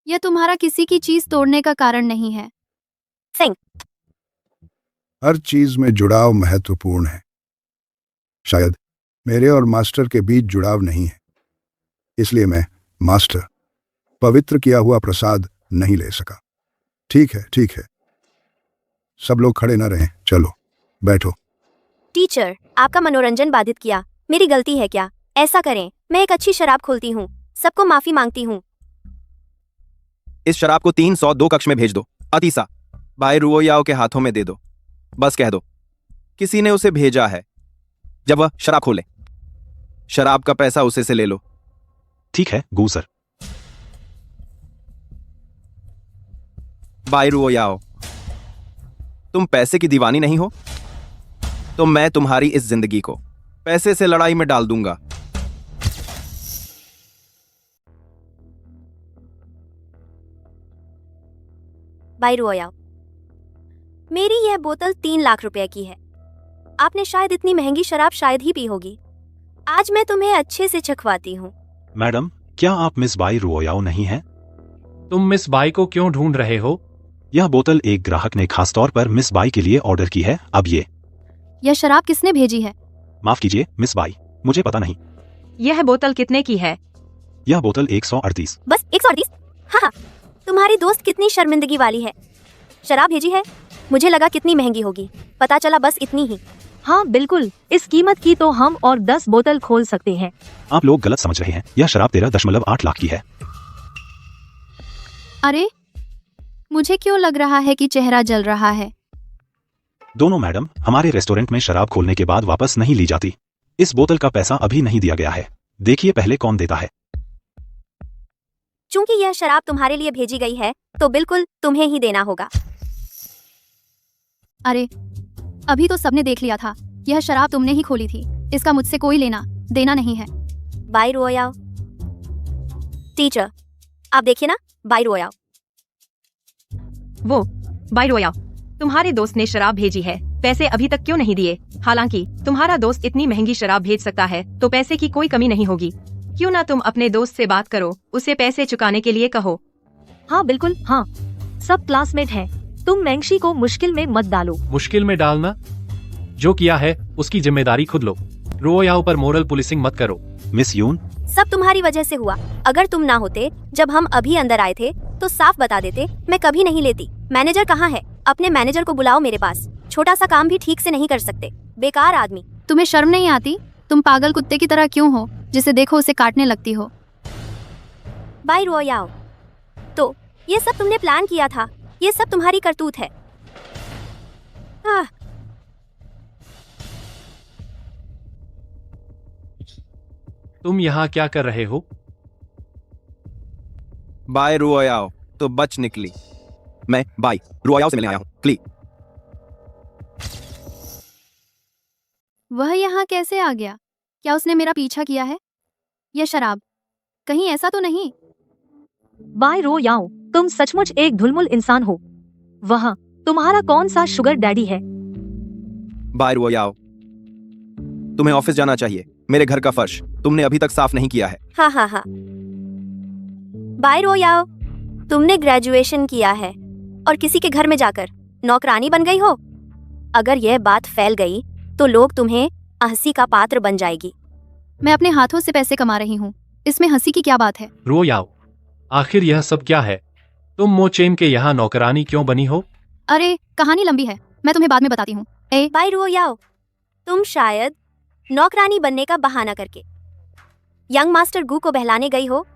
यह तुम्हारा किसी की चीज तोड़ने का कारण नहीं है। सिंह, हर चीज में जुड़ाव महत्वपूर्ण है। शायद मेरे और मास्टर के बीच जुड़ाव नहीं है, इसलिए मैं मास्टर पवित्र किया हुआ प्रसाद नहीं ले सका। ठीक है, सब लोग खड़े न रहें, चलो बैठो। टीचर, आपका मनोरंजन बाधित किया, मेरी गलती है क्या? ऐसा करें, मैं एक अच्छी शराब खोलती हूँ, सबको माफी मांगती हूँ। इस शराब को 302 कक्ष में भेज दो। अतीसा, बाय रुओयाओ के हाथों में दे दो। बस कह दो किसी ने उसे भेजा है। जब वह शराब खोले, शराब का पैसा उसे से ले लो। ठीक है गू सर। बाय रुओयाओ, तुम पैसे की दीवानी नहीं हो? तो मैं तुम्हारी इस जिंदगी को पैसे से लड़ाई में डाल दूंगा। बाय रुओयाओ, मेरी यह बोतल 3 लाख रुपए की है। आपने शायद इतनी महंगी शराब शायद ही पी होगी। आज मैं तुम्हें अच्छे से चखवाती हूँ। मैडम, क्या आप मिस बाई रुओयाओ नहीं हैं? तुम मिस बाई को क्यों ढूंढ रहे हो? यह बोतल एक ग्राहक ने खास तौर पर मिस बाई के लिए ऑर्डर की है। अब यह शराब किसने भेजी है? माफ कीजिए मिस बाई, मुझे पता नहीं। यह बोतल कितने की है? यह बोतल 138। बस 138? हाँ, तुम्हारी दोस्त कितनी शर्मिंदगी वाली है। शराब भेजी है, मुझे लगा कितनी महंगी होगी, पता चला बस इतनी ही। हाँ बिल्कुल, इस कीमत की तो हम और 10 बोतल खोल सकते हैं। आप लोग गलत समझ रहे हैं, यह शराब 13.8 लाख की है। अरे, मुझे क्यों लग रहा है कि चेहरा जल रहा है? दोनों मैडम, हमारे रेस्टोरेंट में शराब खोलने के बाद वापस नहीं ली जाती। इस बोतल का पैसा अभी नहीं दिया गया है। देखिए पहले कौन देता है। चूंकि यह शराब तुम्हारे लिए भेजी गई है, तो बिल्कुल तुम्हें ही देना होगा। अरे, अभी तो सबने देख लिया था। यह शराब तुमने ही खोली थी। इसका मुझसे कोई लेना देना नहीं है। बाई रुओयाओ। टीचर, आप देखिए ना, बाई रुओयाओ। वो बाई रोया, तुम्हारे दोस्त ने शराब भेजी है, पैसे अभी तक क्यों नहीं दिए? हालांकि तुम्हारा दोस्त इतनी महंगी शराब भेज सकता है तो पैसे की कोई कमी नहीं होगी। क्यों ना तुम अपने दोस्त से बात करो, उसे पैसे चुकाने के लिए कहो। हाँ बिल्कुल, हाँ, सब क्लासमेट हैं। तुम मेंगशी को मुश्किल में मत डालो। मुश्किल में डालना? जो किया है उसकी जिम्मेदारी खुद लो। रुओयाओ पर मोरल पुलिसिंग मत करो। मिस यून, सब तुम्हारी वजह से हुआ। अगर तुम ना होते जब हम अभी अंदर आए थे तो साफ बता देते, मैं कभी नहीं लेती। मैनेजर कहाँ है? अपने मैनेजर को बुलाओ मेरे पास। छोटा सा काम भी ठीक से नहीं कर सकते, बेकार आदमी। तुम्हें शर्म नहीं आती? तुम पागल कुत्ते की तरह क्यों हो, जिसे देखो उसे काटने लगती हो? बाई रुओयाओ, तो ये सब तुमने प्लान किया था? ये सब तुम्हारी करतूत है। आह, तुम यहाँ क्या कर रहे हो? बाय रुओयाओ तो बच निकली। मैं बाय रुओयाओ से मिलने आया हूँ। क्ली। वह यहाँ कैसे आ गया? क्या उसने मेरा पीछा किया है? यह शराब, कहीं ऐसा तो नहीं? बाय रोयाओ, तुम सचमुच एक धुलमुल इंसान हो। वह तुम्हारा कौन सा शुगर डैडी है? बाय रुओयाओ, तुम्हें ऑफिस जाना चाहिए। मेरे घर का फर्श तुमने अभी तक साफ नहीं किया है। हाँ हाँ हाँ। बाय रुओयाओ, तुमने ग्रेजुएशन किया है और किसी के घर में जाकर नौकरानी बन गई हो। अगर यह बात फैल गई तो लोग तुम्हें हंसी का पात्र बन जाएगी। मैं अपने हाथों से पैसे कमा रही हूँ, इसमें हंसी की क्या बात है? रुओयाओ, आखिर यह सब क्या है? तुम मोचेन के यहाँ नौकरानी क्यों बनी हो? अरे, कहानी लंबी है, मैं तुम्हें बाद में बताती हूँ। बाय रुओयाओ, तुम शायद नौकरानी बनने का बहाना करके यंग मास्टर गू को बहलाने गई हो।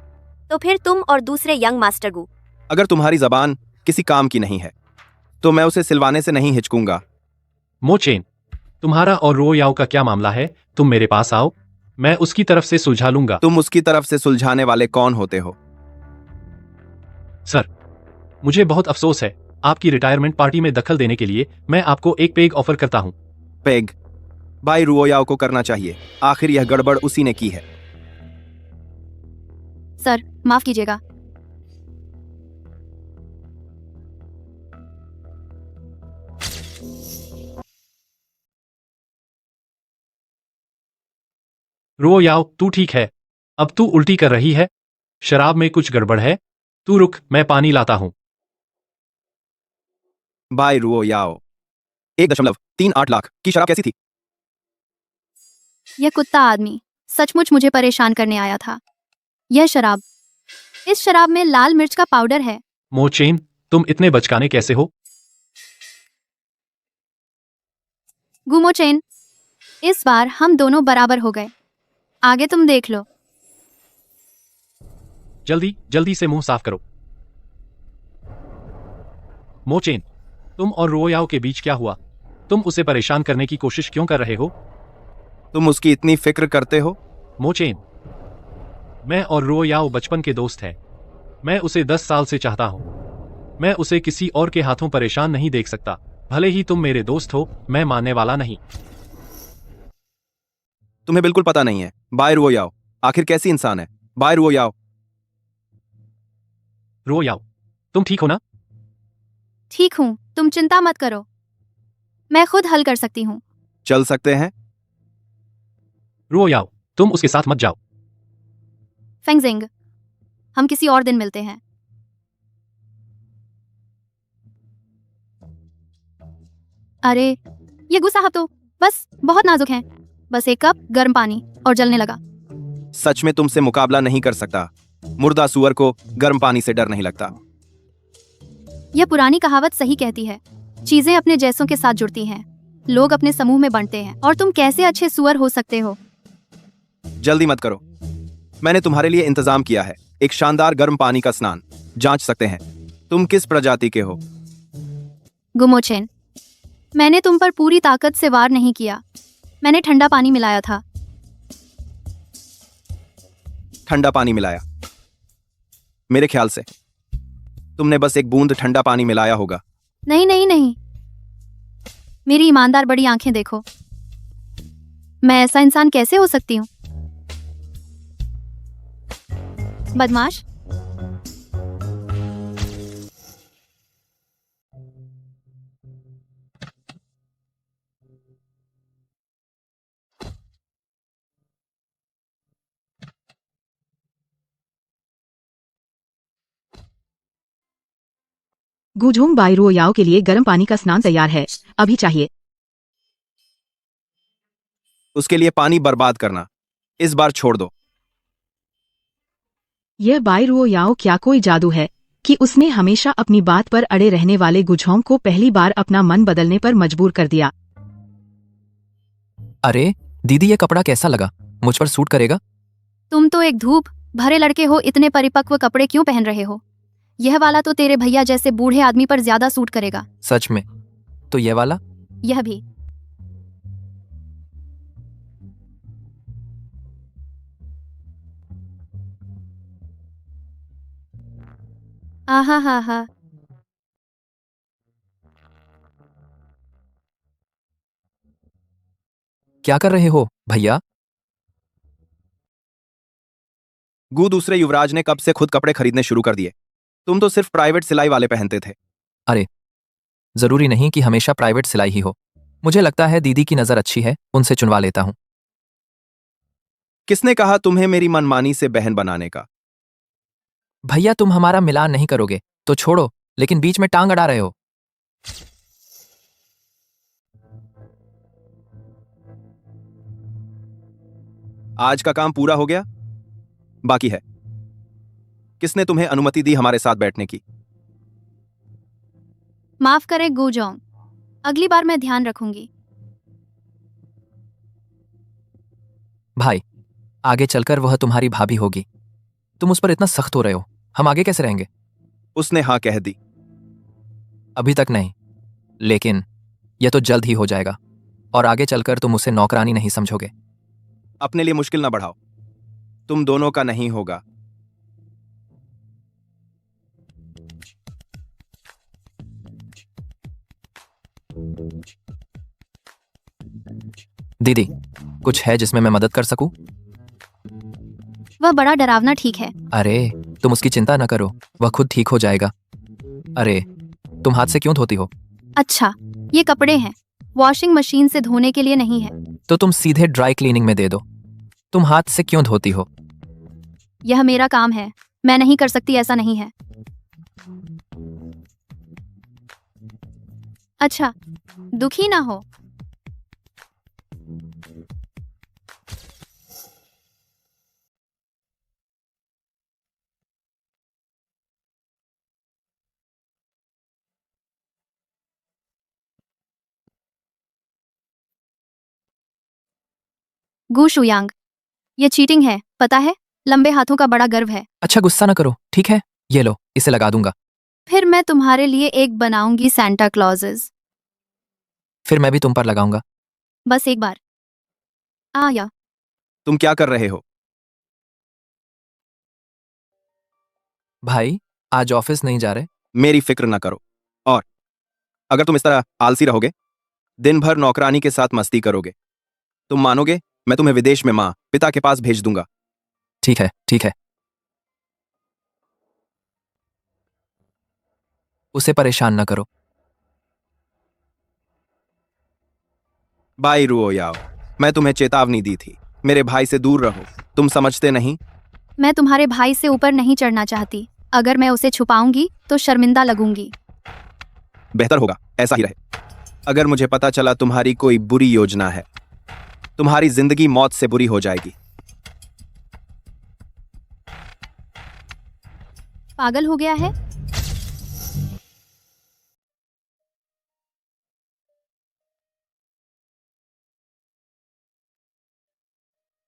तो फिर तुम और दूसरे यंग मास्टर गू। अगर तुम्हारी जबान किसी काम की नहीं है तो मैं उसे सिलवाने से नहीं हिचकूंगा। मोचेन, तुम्हारा और रुओयाओ का क्या मामला है? तुम मेरे पास आओ, मैं उसकी तरफ से सुलझा लूंगा। तुम उसकी तरफ से सुलझाने वाले कौन होते हो? सर, मुझे बहुत अफसोस है। आपकी रिटायरमेंट पार्टी में दखल देने के लिए मैं आपको एक पेग ऑफर करता हूँ। पेग बाई रुओयाओ को करना चाहिए। आखिर यह गड़बड़ उसी ने की है। सर, माफ कीजिएगा। रुओयाओ, तू ठीक है? अब तू उल्टी कर रही है। शराब में कुछ गड़बड़ है। तू रुक, मैं पानी लाता हूँ। बाय रुओयाओ, 1.38 लाख की शराब कैसी थी? यह कुत्ता आदमी सचमुच मुझे परेशान करने आया था। यह शराब, इस शराब में लाल मिर्च का पाउडर है। मोचेन, तुम इतने बचकाने कैसे हो? गुमोचेन, इस बार हम दोनों बराबर हो गए। आगे तुम देख लो। जल्दी जल्दी से मुंह साफ करो। मोचेन, तुम और रुओयाओ के बीच क्या हुआ? तुम उसे परेशान करने की कोशिश क्यों कर रहे हो? तुम उसकी इतनी फिक्र करते हो? मोचेन, मैं और रुओयाओ बचपन के दोस्त हैं। मैं उसे 10 साल से चाहता हूं। मैं उसे किसी और के हाथों परेशान नहीं देख सकता। भले ही तुम मेरे दोस्त हो, मैं मानने वाला नहीं। तुम्हें बिल्कुल पता नहीं है बाय रुओयाओ आखिर कैसी इंसान है। बाय रुओयाओ। रुओयाओ, तुम ठीक हो ना? ठीक हूँ, तुम चिंता मत करो। मैं खुद हल कर सकती हूँ। चल सकते हैं। रो याओ, तुम उसके साथ मत जाओ। फेंगजिंग, हम किसी और दिन मिलते हैं। अरे, ये गु साहब तो बस बहुत नाजुक हैं। बस एक कप गर्म पानी और जलने लगा। सच में तुमसे मुकाबला नहीं कर सकता। मुर्दा सुअर को गर्म पानी से डर नहीं लगता। यह पुरानी कहावत सही कहती है, चीजें अपने जैसों के साथ जुड़ती हैं, लोग अपने समूह में बंटते हैं, और तुम कैसे अच्छे सुअर हो सकते हो। जल्दी मत करो, मैंने तुम्हारे लिए इंतजाम किया है। एक शानदार गर्म पानी का स्नान। जांच सकते हैं तुम किस प्रजाति के हो। गुमोचेन, मैंने तुम पर पूरी ताकत से वार नहीं किया। मैंने ठंडा पानी मिलाया था। ठंडा पानी मिलाया? मेरे ख्याल से तुमने बस एक बूंद ठंडा पानी मिलाया होगा। नहीं नहीं नहीं, मेरी ईमानदार बड़ी आंखें देखो। मैं ऐसा इंसान कैसे हो सकती हूँ? बदमाश। गुझोंग बाई रो याओ के लिए गर्म पानी का स्नान तैयार है, अभी चाहिए। उसके लिए पानी बर्बाद करना इस बार छोड़ दो। यह बाई रो याओ क्या कोई जादू है कि उसने हमेशा अपनी बात पर अड़े रहने वाले गुझोंग को पहली बार अपना मन बदलने पर मजबूर कर दिया। अरे दीदी, ये कपड़ा कैसा लगा? मुझ पर सूट करेगा? तुम तो एक धूप भरे लड़के हो, इतने परिपक्व कपड़े क्यों पहन रहे हो? यह वाला तो तेरे भैया जैसे बूढ़े आदमी पर ज्यादा सूट करेगा। सच में? तो ये वाला? यह भी। आहा हा हा। क्या कर रहे हो भैया? गु दूसरे युवराज ने कब से खुद कपड़े खरीदने शुरू कर दिए। तुम तो सिर्फ प्राइवेट सिलाई वाले पहनते थे। अरे, जरूरी नहीं कि हमेशा प्राइवेट सिलाई ही हो। मुझे लगता है दीदी की नजर अच्छी है, उनसे चुनवा लेता हूँ। किसने कहा तुम्हें मेरी मनमानी से बहन बनाने का? भैया, तुम हमारा मिलान नहीं करोगे तो छोड़ो, लेकिन बीच में टांग अड़ा रहे हो। आज का काम पूरा हो गया? बाकी है। किसने तुम्हें अनुमति दी हमारे साथ बैठने की? माफ करें गुजोंग, अगली बार मैं ध्यान रखूंगी। भाई, आगे चलकर वह तुम्हारी भाभी होगी। तुम उस पर इतना सख्त हो रहे हो, हम आगे कैसे रहेंगे? उसने हाँ कह दी। अभी तक नहीं, लेकिन यह तो जल्द ही हो जाएगा, और आगे चलकर तुम उसे नौकरानी नहीं समझोगे। अपने लिए मुश्किल ना बढ़ाओ, तुम दोनों का नहीं होगा। दीदी, कुछ है जिसमें मैं मदद कर सकूं? वह बड़ा डरावना ठीक है। अरे, तुम उसकी चिंता न करो, वह खुद ठीक हो जाएगा। अरे, तुम हाथ से क्यों धोती हो? अच्छा, ये कपड़े हैं, वॉशिंग मशीन से धोने के लिए नहीं है। तो तुम सीधे ड्राई क्लीनिंग में दे दो। तुम हाथ से क्यों धोती हो? यह मेरा काम है, मैं नहीं कर सकती, ऐसा नहीं है। अच्छा, दुखी ना हो। गु शुयांग, ये चीटिंग है, पता है? लंबे हाथों का बड़ा गर्व है। अच्छा, गुस्सा न करो, ठीक है? ये लो, इसे लगा दूंगा। फिर मैं तुम्हारे लिए एक बनाऊंगी सैंटा क्लॉजेस। फिर मैं भी तुम पर लगाऊंगा। बस एक बार। या तुम क्या कर रहे हो? भाई, आज ऑफिस नहीं जा रहे? मेरी फिक्र ना करो। और अगर तुम इस तरह आलसी रहोगे, दिन भर नौकरानी के साथ मस्ती करोगे, तुम मानोगे मैं तुम्हें विदेश में माँ पिता के पास भेज दूंगा। ठीक है, ठीक है। उसे परेशान न करो। बाई रुओ याओ, मैं तुम्हें चेतावनी दी थी, मेरे भाई से दूर रहो। तुम समझते नहीं? मैं तुम्हारे भाई से ऊपर नहीं चढ़ना चाहती। अगर मैं उसे छुपाऊंगी तो शर्मिंदा लगूंगी। बेहतर होगा ऐसा ही रहे। अगर मुझे पता चला तुम्हारी कोई बुरी योजना है, तुम्हारी जिंदगी मौत से बुरी हो जाएगी। पागल हो गया है?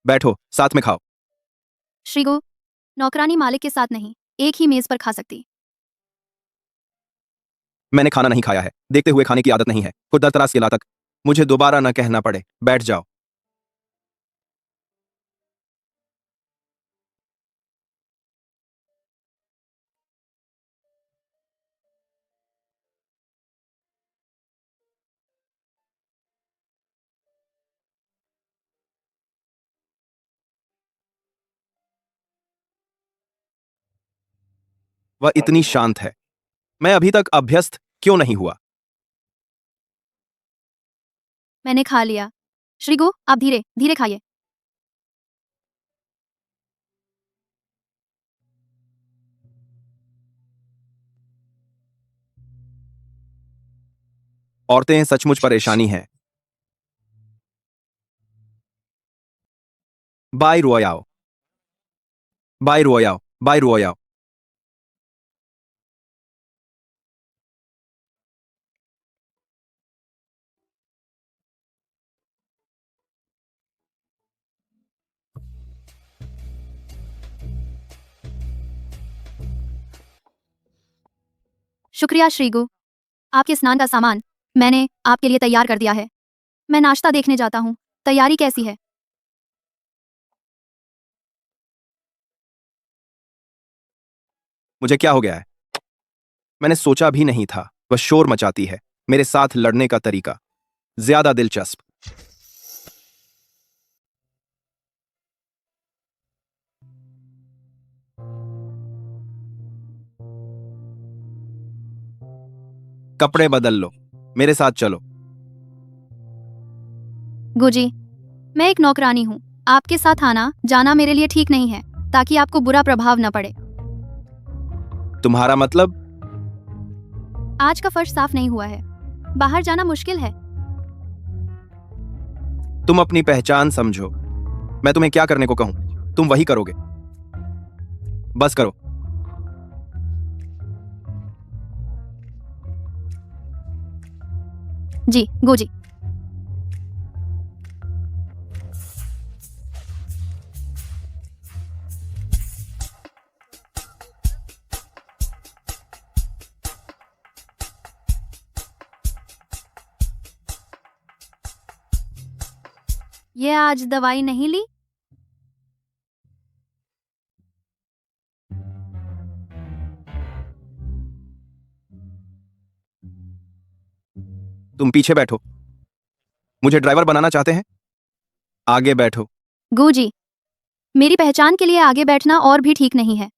बैठो, साथ में खाओ। श्रीगु, नौकरानी मालिक के साथ नहीं, एक ही मेज पर खा सकती। मैंने खाना नहीं खाया है, देखते हुए खाने की आदत नहीं है। खुद दरतरास के तक मुझे दोबारा न कहना पड़े। बैठ जाओ। वह इतनी शांत है, मैं अभी तक अभ्यस्त क्यों नहीं हुआ? मैंने खा लिया। श्रीगु, आप धीरे धीरे खाइए। औरतें सचमुच परेशानी है। Bai Ruoyao, Bai Ruoyao, Bai Ruoyao. शुक्रिया श्रीगु, आपके स्नान का सामान मैंने आपके लिए तैयार कर दिया है। मैं नाश्ता देखने जाता हूँ। तैयारी कैसी है? मुझे क्या हो गया है? मैंने सोचा भी नहीं था वह शोर मचाती है। मेरे साथ लड़ने का तरीका ज्यादा दिलचस्प। कपड़े बदल लो, मेरे साथ चलो। गुजी, मैं एक नौकरानी हूँ। आपके साथ आना जाना मेरे लिए ठीक नहीं है, ताकि आपको बुरा प्रभाव न पड़े। तुम्हारा मतलब? आज का फर्श साफ नहीं हुआ है, बाहर जाना मुश्किल है। तुम अपनी पहचान समझो। मैं तुम्हें क्या करने को कहूं, तुम वही करोगे। बस करो। जी गुजी। ये आज दवाई नहीं ली? तुम पीछे बैठो। मुझे ड्राइवर बनाना चाहते हैं? आगे बैठो। गुजी, मेरी पहचान के लिए आगे बैठना और भी ठीक नहीं है।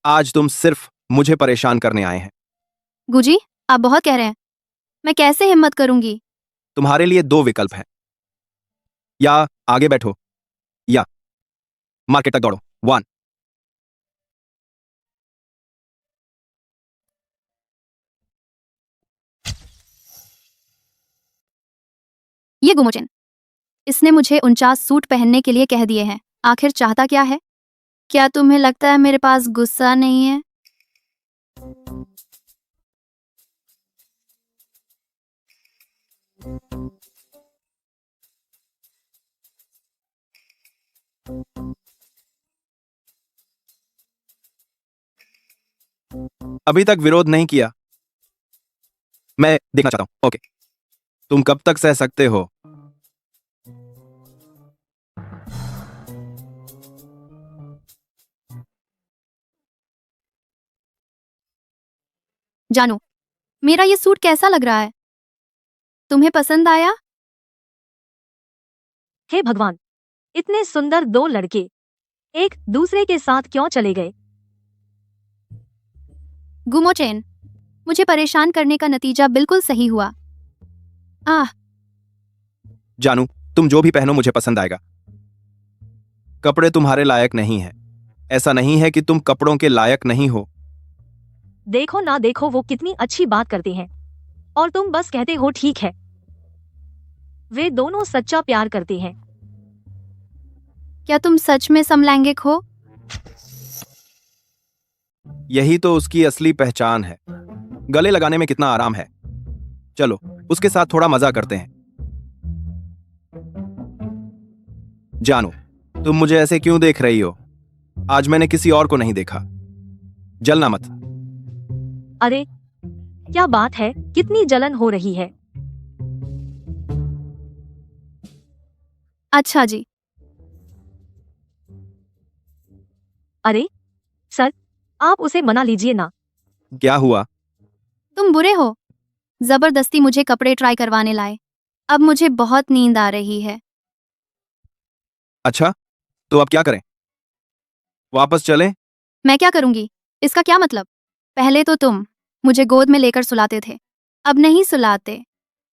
आज तुम सिर्फ मुझे परेशान करने आए हैं। गुजी, आप बहुत कह रहे हैं। मैं कैसे हिम्मत करूंगी? तुम्हारे लिए दो विकल्प हैं, या आगे बैठो या मार्केट तक दौड़ो। 1। ये गुमोचन, इसने मुझे 49 सूट पहनने के लिए कह दिए हैं। आखिर चाहता क्या है? क्या तुम्हें लगता है मेरे पास गुस्सा नहीं है? अभी तक विरोध नहीं किया। मैं देखना चाहता हूं। ओके, तुम कब तक सह सकते हो? जानू, मेरा ये सूट कैसा लग रहा है? तुम्हें पसंद आया? हे भगवान, इतने सुंदर दो लड़के एक दूसरे के साथ क्यों चले गए? गुमोचेन, मुझे परेशान करने का नतीजा बिल्कुल सही हुआ। आह, जानू, तुम जो भी पहनो मुझे पसंद आएगा। कपड़े तुम्हारे लायक नहीं है। ऐसा नहीं है कि तुम कपड़ों के लायक नहीं हो। देखो ना, देखो वो कितनी अच्छी बात करते हैं और तुम बस कहते हो ठीक है। वे दोनों सच्चा प्यार करते हैं। क्या तुम सच में समलैंगिक हो? यही तो उसकी असली पहचान है। गले लगाने में कितना आराम है। चलो उसके साथ थोड़ा मजा करते हैं। जानू, तुम मुझे ऐसे क्यों देख रही हो? आज मैंने किसी और को नहीं देखा। जलना मत। अरे क्या बात है, कितनी जलन हो रही है। अच्छा जी। अरे सर, आप उसे मना लीजिए ना। क्या हुआ? तुम बुरे हो। जबरदस्ती मुझे कपड़े ट्राई करवाने लाए। अब मुझे बहुत नींद आ रही है। अच्छा, तो अब क्या करें? वापस चलें? मैं क्या करूंगी? इसका क्या मतलब? पहले तो तुम मुझे गोद में लेकर सुलाते थे, अब नहीं सुलाते।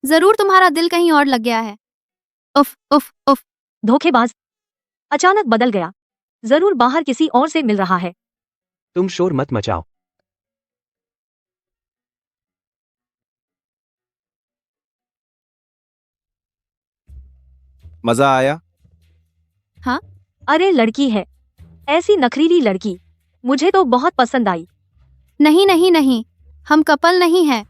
जरूर तुम्हारा दिल कहीं और लग गया है। उफ उफ उफ। धोखेबाज, अचानक बदल गया। जरूर बाहर किसी और से मिल रहा है। तुम शोर मत मचाओ। मजा आया? हाँ? अरे लड़की है, ऐसी नखरीली लड़की मुझे तो बहुत पसंद आई। नहीं नहीं नहीं, हम कपल नहीं हैं।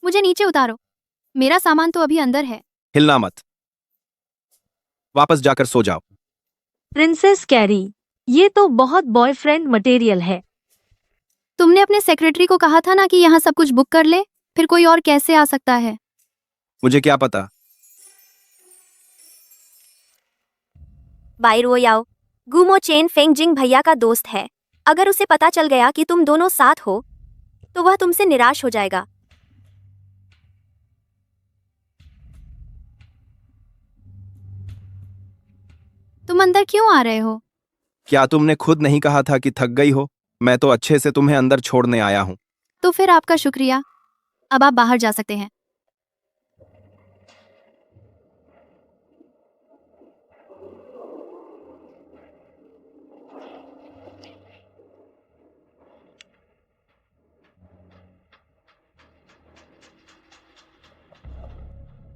मुझे नीचे उतारो। मेरा सामान तो अभी अंदर है। हिलना मत। वापस जाकर सो जाओ। प्रिंसेस कैरी, ये तो बहुत बॉयफ्रेंड मटेरियल है। तुमने अपने सेक्रेटरी को कहा था ना कि यहाँ सब कुछ बुक कर ले, फिर कोई और कैसे आ सकता है? मुझे क्या पता। बाई रो याओ, गुमो चेन फेंगजिंग भैया का दोस्त है। अगर उसे पता चल गया कि तुम दोनों साथ हो तो वह तुमसे निराश हो जाएगा। तुम अंदर क्यों आ रहे हो? क्या तुमने खुद नहीं कहा था कि थक गई हो? मैं तो अच्छे से तुम्हें अंदर छोड़ने आया हूं। तो फिर आपका शुक्रिया। अब आप बाहर जा सकते हैं।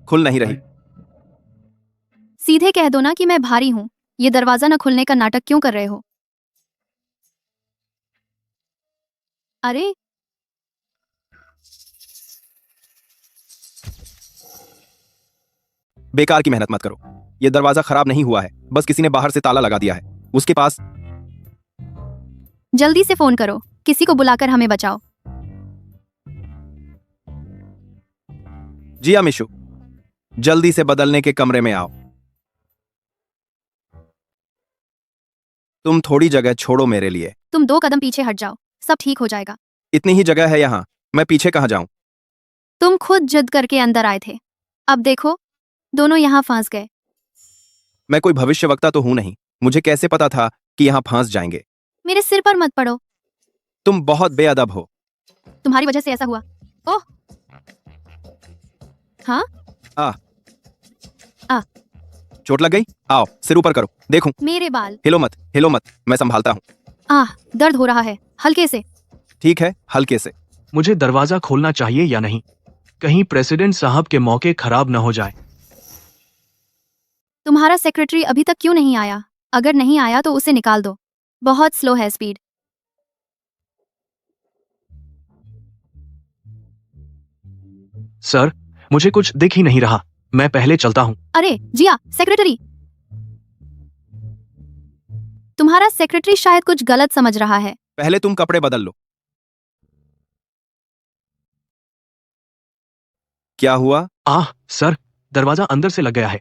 खुल नहीं रही। सीधे कह दो ना कि मैं भारी हूं। ये दरवाजा न खुलने का नाटक क्यों कर रहे हो? अरे बेकार की मेहनत मत करो। ये दरवाजा खराब नहीं हुआ है, बस किसी ने बाहर से ताला लगा दिया है। उसके पास जल्दी से फोन करो, किसी को बुलाकर हमें बचाओ। जी मिशु, जल्दी से बदलने के कमरे में आओ। तुम थोड़ी जगह छोड़ो मेरे लिए। तुम 2 कदम पीछे हट जाओ, सब ठीक हो जाएगा। इतनी ही जगह है यहाँ, मैं पीछे कहाँ जाऊं? तुम खुद जिद करके अंदर आए थे, अब देखो दोनों यहाँ फंस गए। मैं कोई भविष्यवक्ता तो हूं नहीं, मुझे कैसे पता था कि यहाँ फंस जाएंगे? मेरे सिर पर मत पड़ो। तुम बहुत बेअदब हो। तुम्हारी वजह से ऐसा हुआ। ओह हाँ, चोट लग गई? आओ सिर ऊपर करो, देखूं। मेरे बाल। हिलो मत, मैं संभालता हूं। दर्द हो रहा है, हल्के से। ठीक है, हल्के से। मुझे दरवाजा खोलना चाहिए या नहीं? कहीं प्रेसिडेंट साहब के मौके खराब न हो जाए। तुम्हारा सेक्रेटरी अभी तक क्यों नहीं आया? अगर नहीं आया तो उसे निकाल दो, बहुत स्लो है स्पीड। सर, मुझे कुछ दिख ही नहीं रहा, मैं पहले चलता हूँ। अरे जिया, सेक्रेटरी। तुम्हारा सेक्रेटरी शायद कुछ गलत समझ रहा है। पहले तुम कपड़े बदल लो। क्या हुआ? सर, दरवाजा अंदर से लग गया है।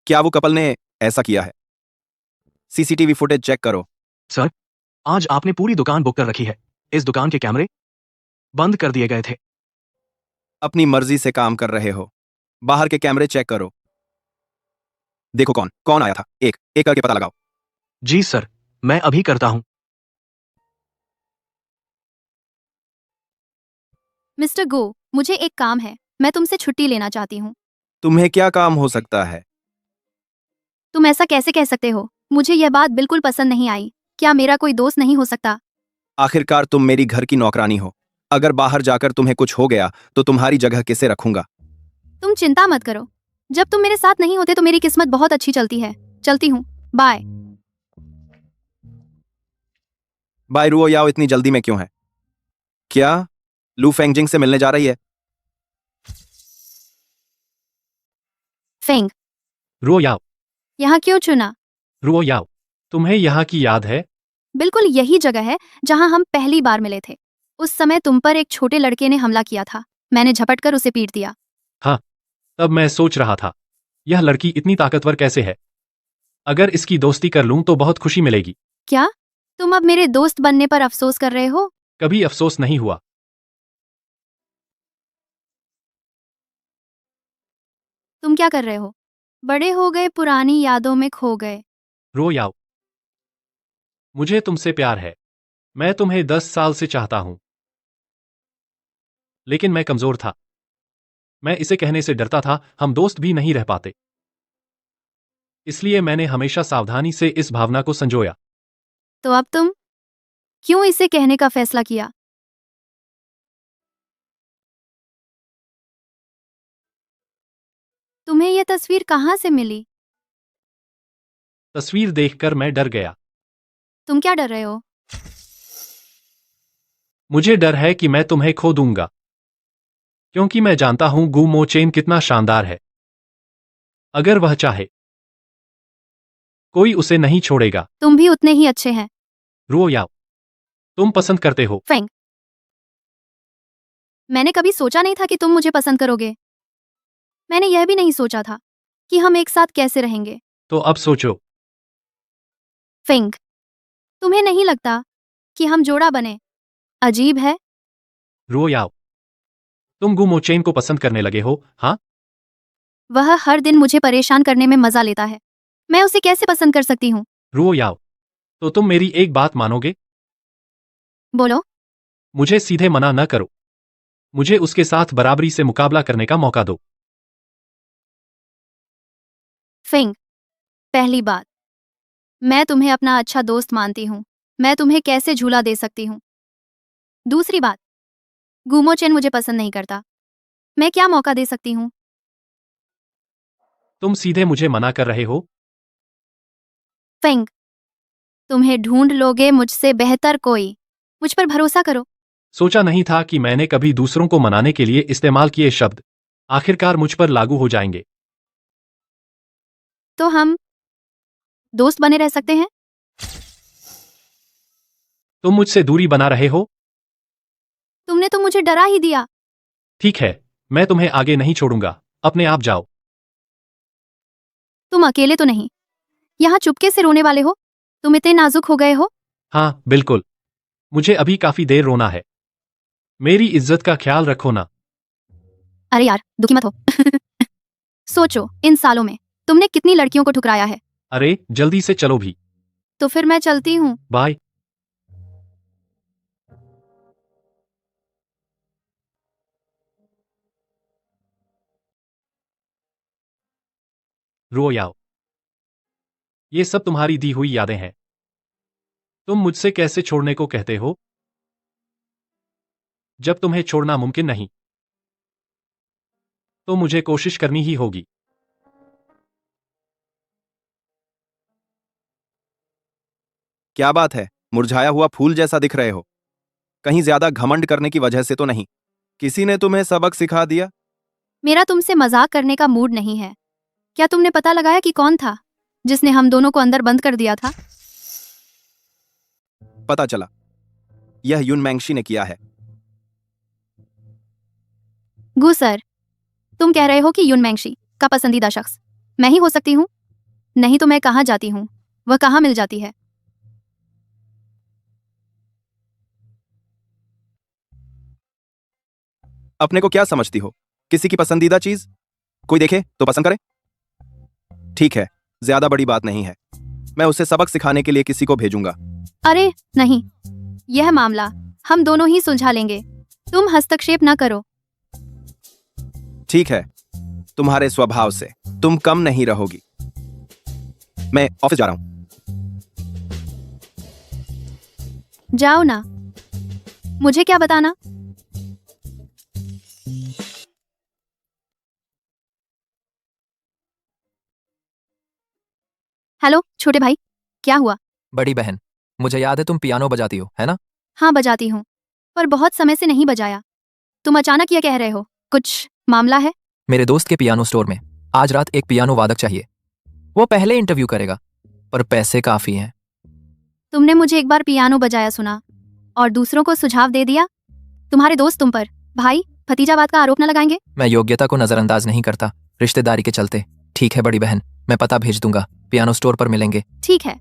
क्या वो कपल ने ऐसा किया है? सीसीटीवी फुटेज चेक करो। सर, आज आपने पूरी दुकान बुक कर रखी है। इस दुकान के कैमरे बंद कर दिए गए थे। अपनी मर्जी से काम कर रहे हो। बाहर के कैमरे चेक करो। देखो कौन कौन आया था, एक एक करके पता लगाओ। जी सर, मैं अभी करता हूँ। मिस्टर गो, मुझे एक काम है, मैं तुमसे छुट्टी लेना चाहती हूँ। तुम्हें क्या काम हो सकता है? तुम ऐसा कैसे कह सकते हो? मुझे यह बात बिल्कुल पसंद नहीं आई। क्या मेरा कोई दोस्त नहीं हो सकता? आखिरकार तुम मेरी घर की नौकरानी हो। अगर बाहर जाकर तुम्हें कुछ हो गया तो तुम्हारी जगह किसे रखूंगा? तुम चिंता मत करो, जब तुम मेरे साथ नहीं होते तो मेरी किस्मत बहुत अच्छी चलती है। चलती हूँ, बाय। बाय रुओ याओ, इतनी जल्दी में क्यों है? क्या लू फेंगजिंग से मिलने जा रही है? फेंग, रुओ याओ, यहाँ क्यों चुना? रुओ याओ, तुम्हें यहाँ की याद है? बिल्कुल यही जगह है जहाँ हम पहली बार मिले थे। उस समय तुम पर एक छोटे लड़के ने हमला किया था। मैंने झपट कर उसे पीट दिया। हाँ, तब मैं सोच रहा था, यह लड़की इतनी ताकतवर कैसे है? अगर इसकी दोस्ती कर लूं तो बहुत खुशी मिलेगी। क्या तुम अब मेरे दोस्त बनने पर अफसोस कर रहे हो? कभी अफसोस नहीं हुआ। तुम क्या कर रहे हो? बड़े हो गए, पुरानी यादों में खो गए। रो याओ, मुझे तुमसे प्यार है। मैं तुम्हें 10 साल से चाहता हूं। लेकिन मैं कमजोर था। मैं इसे कहने से डरता था, हम दोस्त भी नहीं रह पाते। इसलिए मैंने हमेशा सावधानी से इस भावना को संजोया। तो अब तुम क्यों इसे कहने का फैसला किया? तुम्हें यह तस्वीर कहाँ से मिली? तस्वीर देखकर मैं डर गया। तुम क्या डर रहे हो? मुझे डर है कि मैं तुम्हें खो दूंगा, क्योंकि मैं जानता हूं गु मो चेन कितना शानदार है। अगर वह चाहे, कोई उसे नहीं छोड़ेगा। तुम भी उतने ही अच्छे हैं। रो याओ, तुम पसंद करते हो। फेंग, मैंने कभी सोचा नहीं था कि तुम मुझे पसंद करोगे। मैंने यह भी नहीं सोचा था कि हम एक साथ कैसे रहेंगे। तो अब सोचो। फेंग, तुम्हें नहीं लगता कि हम जोड़ा बने? अजीब है। रो याओ, तुम गु मो चेन को पसंद करने लगे हो, हाँ? वह हर दिन मुझे परेशान करने में मजा लेता है। मैं उसे कैसे पसंद कर सकती हूँ? रो याओ, तो तुम मेरी एक बात मानोगे? बोलो। मुझे सीधे मना न करो। मुझे उसके साथ बराबरी से मुकाबला करने का मौका दो। फेंग, पहली बात, मैं तुम्हें अपना अच्छा दोस्त मानती हूँ। मैं तुम्हें कैसे झूला दे सकती हूँ? दूसरी बात, गुमो चेन मुझे पसंद नहीं करता। मैं क्या मौका दे सकती हूँ? तुम सीधे मुझे मना कर रहे हो? फेंग, तुम्हें ढूंढ लोगे मुझसे बेहतर कोई। मुझ पर भरोसा करो। सोचा नहीं था कि मैंने कभी दूसरों को मनाने के लिए इस्तेमाल किए शब्द आखिरकार मुझ पर लागू हो जाएंगे। तो हम दोस्त बने रह सकते हैं? तुम मुझसे दूरी बना रहे हो? तुमने तो मुझे डरा ही दिया। ठीक है, मैं तुम्हें आगे नहीं छोड़ूंगा। अपने आप जाओ। तुम अकेले तो नहीं यहाँ चुपके से रोने वाले हो? तुम इतने नाजुक हो गए हो? हाँ, बिल्कुल। मुझे अभी काफी देर रोना है। मेरी इज्जत का ख्याल रखो ना। अरे यार, दुखी मत हो। सोचो, इन सालों में तुमने कितनी लड़कियों को ठुकराया है। अरे, जल्दी से चलो भी। तो फिर मैं चलती हूँ। बाय। रो याओ, ये सब तुम्हारी दी हुई यादें हैं। तुम मुझसे कैसे छोड़ने को कहते हो, जब तुम्हें छोड़ना मुमकिन नहीं? तो मुझे कोशिश करनी ही होगी। क्या बात है, मुरझाया हुआ फूल जैसा दिख रहे हो? कहीं ज्यादा घमंड करने की वजह से तो नहीं? किसी ने तुम्हें सबक सिखा दिया? मेरा तुमसे मजाक करने का मूड नहीं है। क्या तुमने पता लगाया कि कौन था जिसने हम दोनों को अंदर बंद कर दिया था? पता चला, यह युन मैंगशी ने किया है। गु सर, तुम कह रहे हो कि युन मैंगशी का पसंदीदा शख्स मैं ही हो सकती हूँ? नहीं तो मैं कहाँ जाती हूँ, वह कहाँ मिल जाती है? अपने को क्या समझती हो? किसी की पसंदीदा चीज कोई देखे तो पसंद करे? ठीक है, ज्यादा बड़ी बात नहीं है। मैं उसे सबक सिखाने के लिए किसी को भेजूंगा। अरे नहीं, यह मामला हम दोनों ही सुलझा लेंगे। तुम हस्तक्षेप न करो। ठीक है, तुम्हारे स्वभाव से तुम कम नहीं रहोगी। मैं ऑफिस जा रहा हूं। जाओ ना, मुझे क्या बताना। हेलो छोटे भाई, क्या हुआ? बड़ी बहन, मुझे याद है तुम पियानो बजाती हो, है ना? हाँ बजाती हूँ, पर बहुत समय से नहीं बजाया। तुम अचानक यह कह रहे हो, कुछ मामला है? मेरे दोस्त के पियानो स्टोर में आज रात एक पियानो वादक चाहिए। वो पहले इंटरव्यू करेगा, पर पैसे काफी हैं। तुमने मुझे एक बार पियानो बजाया सुना और दूसरों को सुझाव दे दिया। तुम्हारे दोस्त तुम पर भाई भतीजावाद का आरोप न लगाएंगे? मैं योग्यता को नजरअंदाज नहीं करता, रिश्तेदारी के चलते। ठीक है बड़ी बहन, मैं पता भेज दूंगा, पियानो स्टोर पर मिलेंगे। ठीक है।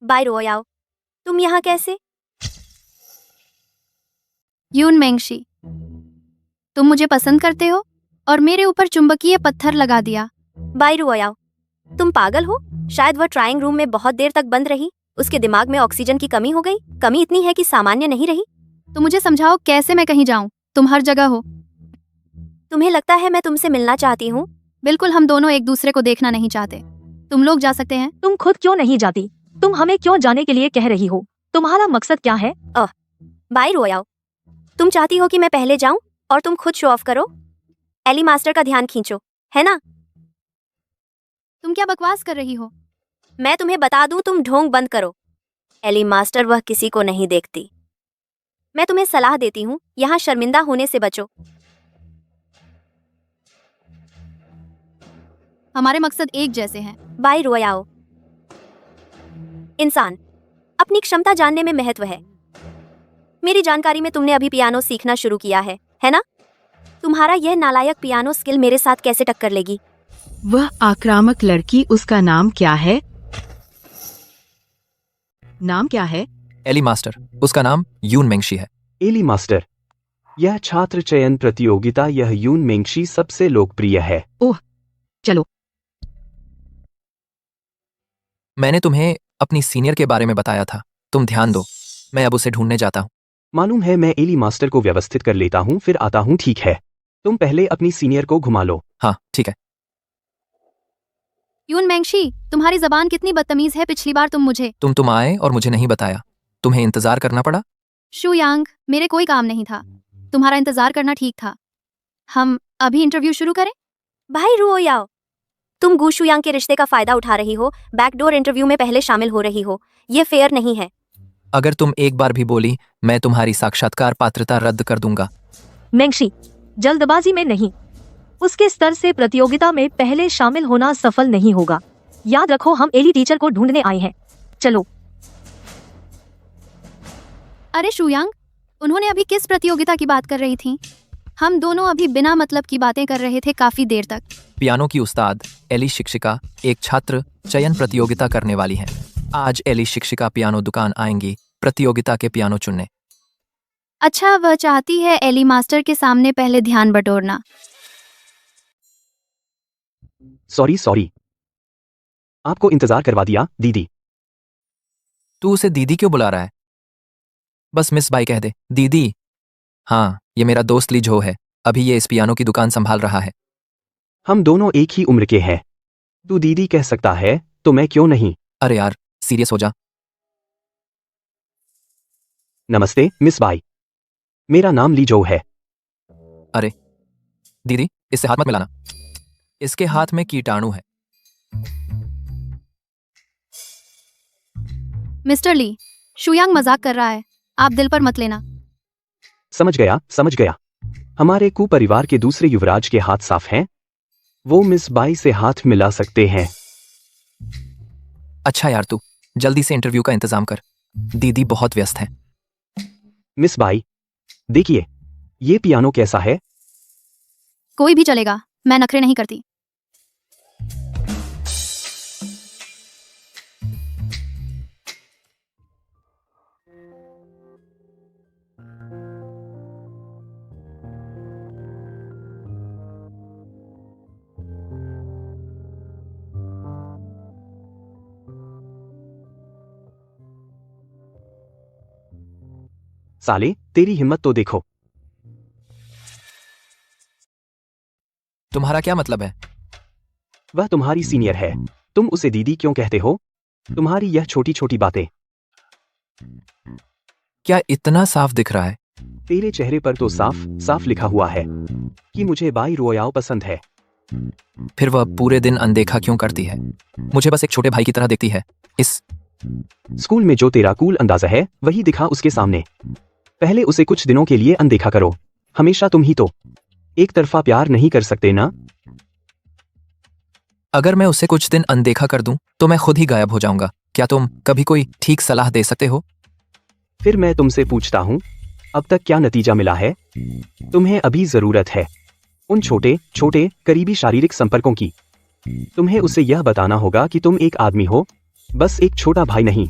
बाय रोयाओ, तुम यहाँ कैसे? यून मेंगशी, तुम मुझे पसंद करते हो और मेरे ऊपर चुंबकीय पत्थर लगा दिया। बाय रोयाओ, तुम पागल हो? शायद वह ट्राइंग रूम में बहुत देर तक बंद रही, उसके दिमाग में ऑक्सीजन की कमी हो गई। कमी इतनी है कि सामान्य नहीं रही। तो मुझे समझाओ कैसे मैं कहीं जाऊं? तुम हर जगह हो। तुम्हें लगता है मैं तुमसे मिलना चाहती हूँ? बिल्कुल, हम दोनों एक दूसरे को देखना नहीं चाहते। तुम लोग जा सकते हैं। तुम खुद क्यों नहीं जाती? तुम हमें क्यों जाने के लिए कह रही हो? तुम्हारा मकसद क्या है? बाय रोयाओ, तुम चाहती हो कि मैं पहले जाऊं और तुम खुद शो ऑफ करो? एली मास्टर का ध्यान खींचो, है ना? तुम क्या बकवास कर रही हो? मैं तुम्हें बता दूं, तुम ढोंग बंद करो। एली मास्टर वह किसी को नहीं देखती। मैं तुम्हें सलाह देती हूँ, यहाँ शर्मिंदा होने से बचो। हमारे मकसद एक जैसे हैं। बाय रोयाओ, इंसान अपनी क्षमता जानने में महत्व है। मेरी जानकारी में तुमने अभी पियानो सीखना शुरू किया है ना? तुम्हारा यह नालायक पियानो स्किल मेरे साथ कैसे टक्कर लेगी? वह आक्रामक लड़की, उसका नाम क्या है? नाम क्या है? एली मास्टर, उसका नाम यून मेंगशी है। एली मास्टर, यह छात्र चयन प्रतियोगिता, यह यून मेंगशी सबसे लोकप्रिय है। ओह, चलो। मैंने तुम्हें अपनी सीनियर के बारे में बताया था, तुम ध्यान दो। मैं अब उसे ढूंढने जाता हूँ। मालूम है, मैं एली मास्टर को व्यवस्थित कर लेता हूँ, फिर आता हूँ। ठीक है, तुम पहले अपनी सीनियर को घुमा लो। हाँ ठीक है। यून मेंगशी, तुम्हारी जबान कितनी बदतमीज है। पिछली बार तुम आए और मुझे नहीं बताया, तुम्हें इंतजार करना पड़ा। शू यांग, मेरे कोई काम नहीं था, तुम्हारा इंतजार करना ठीक था। हम अभी इंटरव्यू शुरू करें? भाई रोयाओ, तुम गू यांग के रिश्ते का फायदा उठा रही हो, बैकडोर इंटरव्यू में पहले शामिल हो रही हो। यह फेयर नहीं है। अगर तुम एक बार भी बोली, मैं तुम्हारी साक्षात्कार पात्रता रद्द कर दूंगा। मेंगशी, जल्दबाजी में नहीं। उसके स्तर से प्रतियोगिता में पहले शामिल होना सफल नहीं होगा। याद रखो, हम एली टीचर को ढूंढने आए हैं। चलो। अरे शू यांग, उन्होंने अभी किस प्रतियोगिता की बात कर रही थी? हम दोनों अभी बिना मतलब की बातें कर रहे थे काफी देर तक। पियानो की उस्ताद एली शिक्षिका एक छात्र चयन प्रतियोगिता करने वाली हैं। आज एली शिक्षिका पियानो दुकान आएंगी प्रतियोगिता के पियानो चुनने। अच्छा, वह चाहती है एली मास्टर के सामने पहले ध्यान बटोरना। सॉरी, आपको इंतजार करवा दिया दीदी। तू उसे दीदी क्यों बुला रहा है? बस मिस बाई कह दे। दीदी? हाँ, ये मेरा दोस्त ली झो है, अभी ये इस पियानो की दुकान संभाल रहा है। हम दोनों एक ही उम्र के हैं, तू दीदी कह सकता है तो मैं क्यों नहीं। अरे यार, सीरियस हो जा। नमस्ते मिस बाई, मेरा नाम ली झो है। अरे दीदी, इससे हाथ मत मिलाना, इसके हाथ में कीटाणु है। मिस्टर ली, शू यांग मजाक कर रहा है, आप दिल पर मत लेना। समझ गया। हमारे कु परिवार के दूसरे युवराज के हाथ साफ हैं, वो मिस बाई से हाथ मिला सकते हैं। अच्छा यार, तू जल्दी से इंटरव्यू का इंतजाम कर, दीदी बहुत व्यस्त है। मिस बाई, देखिए ये पियानो कैसा है? कोई भी चलेगा, मैं नखरे नहीं करती। साले, तेरी हिम्मत तो देखो। तुम्हारा क्या मतलब है? वह तुम्हारी सीनियर है, तुम उसे दीदी क्यों कहते हो? तुम्हारी यह छोटी छोटी बातें। क्या इतना साफ दिख रहा है? तेरे चेहरे पर तो साफ साफ लिखा हुआ है कि मुझे बाई रोयाओ पसंद है। फिर वह पूरे दिन अनदेखा क्यों करती है? मुझे बस एक छोटे भाई की तरह देखती है। इस स्कूल में जो तेरा कूल अंदाजा है वही दिखा उसके सामने। पहले उसे कुछ दिनों के लिए अनदेखा करो। हमेशा तुम ही तो एक तरफा प्यार नहीं कर सकते ना? अगर मैं उसे कुछ दिन अनदेखा कर दूं तो मैं खुद ही गायब हो जाऊंगा। क्या तुम कभी कोई ठीक सलाह दे सकते हो? फिर मैं तुमसे पूछता हूँ, अब तक क्या नतीजा मिला है? तुम्हें अभी जरूरत है उन छोटे छोटे करीबी शारीरिक संपर्कों की। तुम्हें उसे यह बताना होगा कि तुम एक आदमी हो, बस एक छोटा भाई नहीं।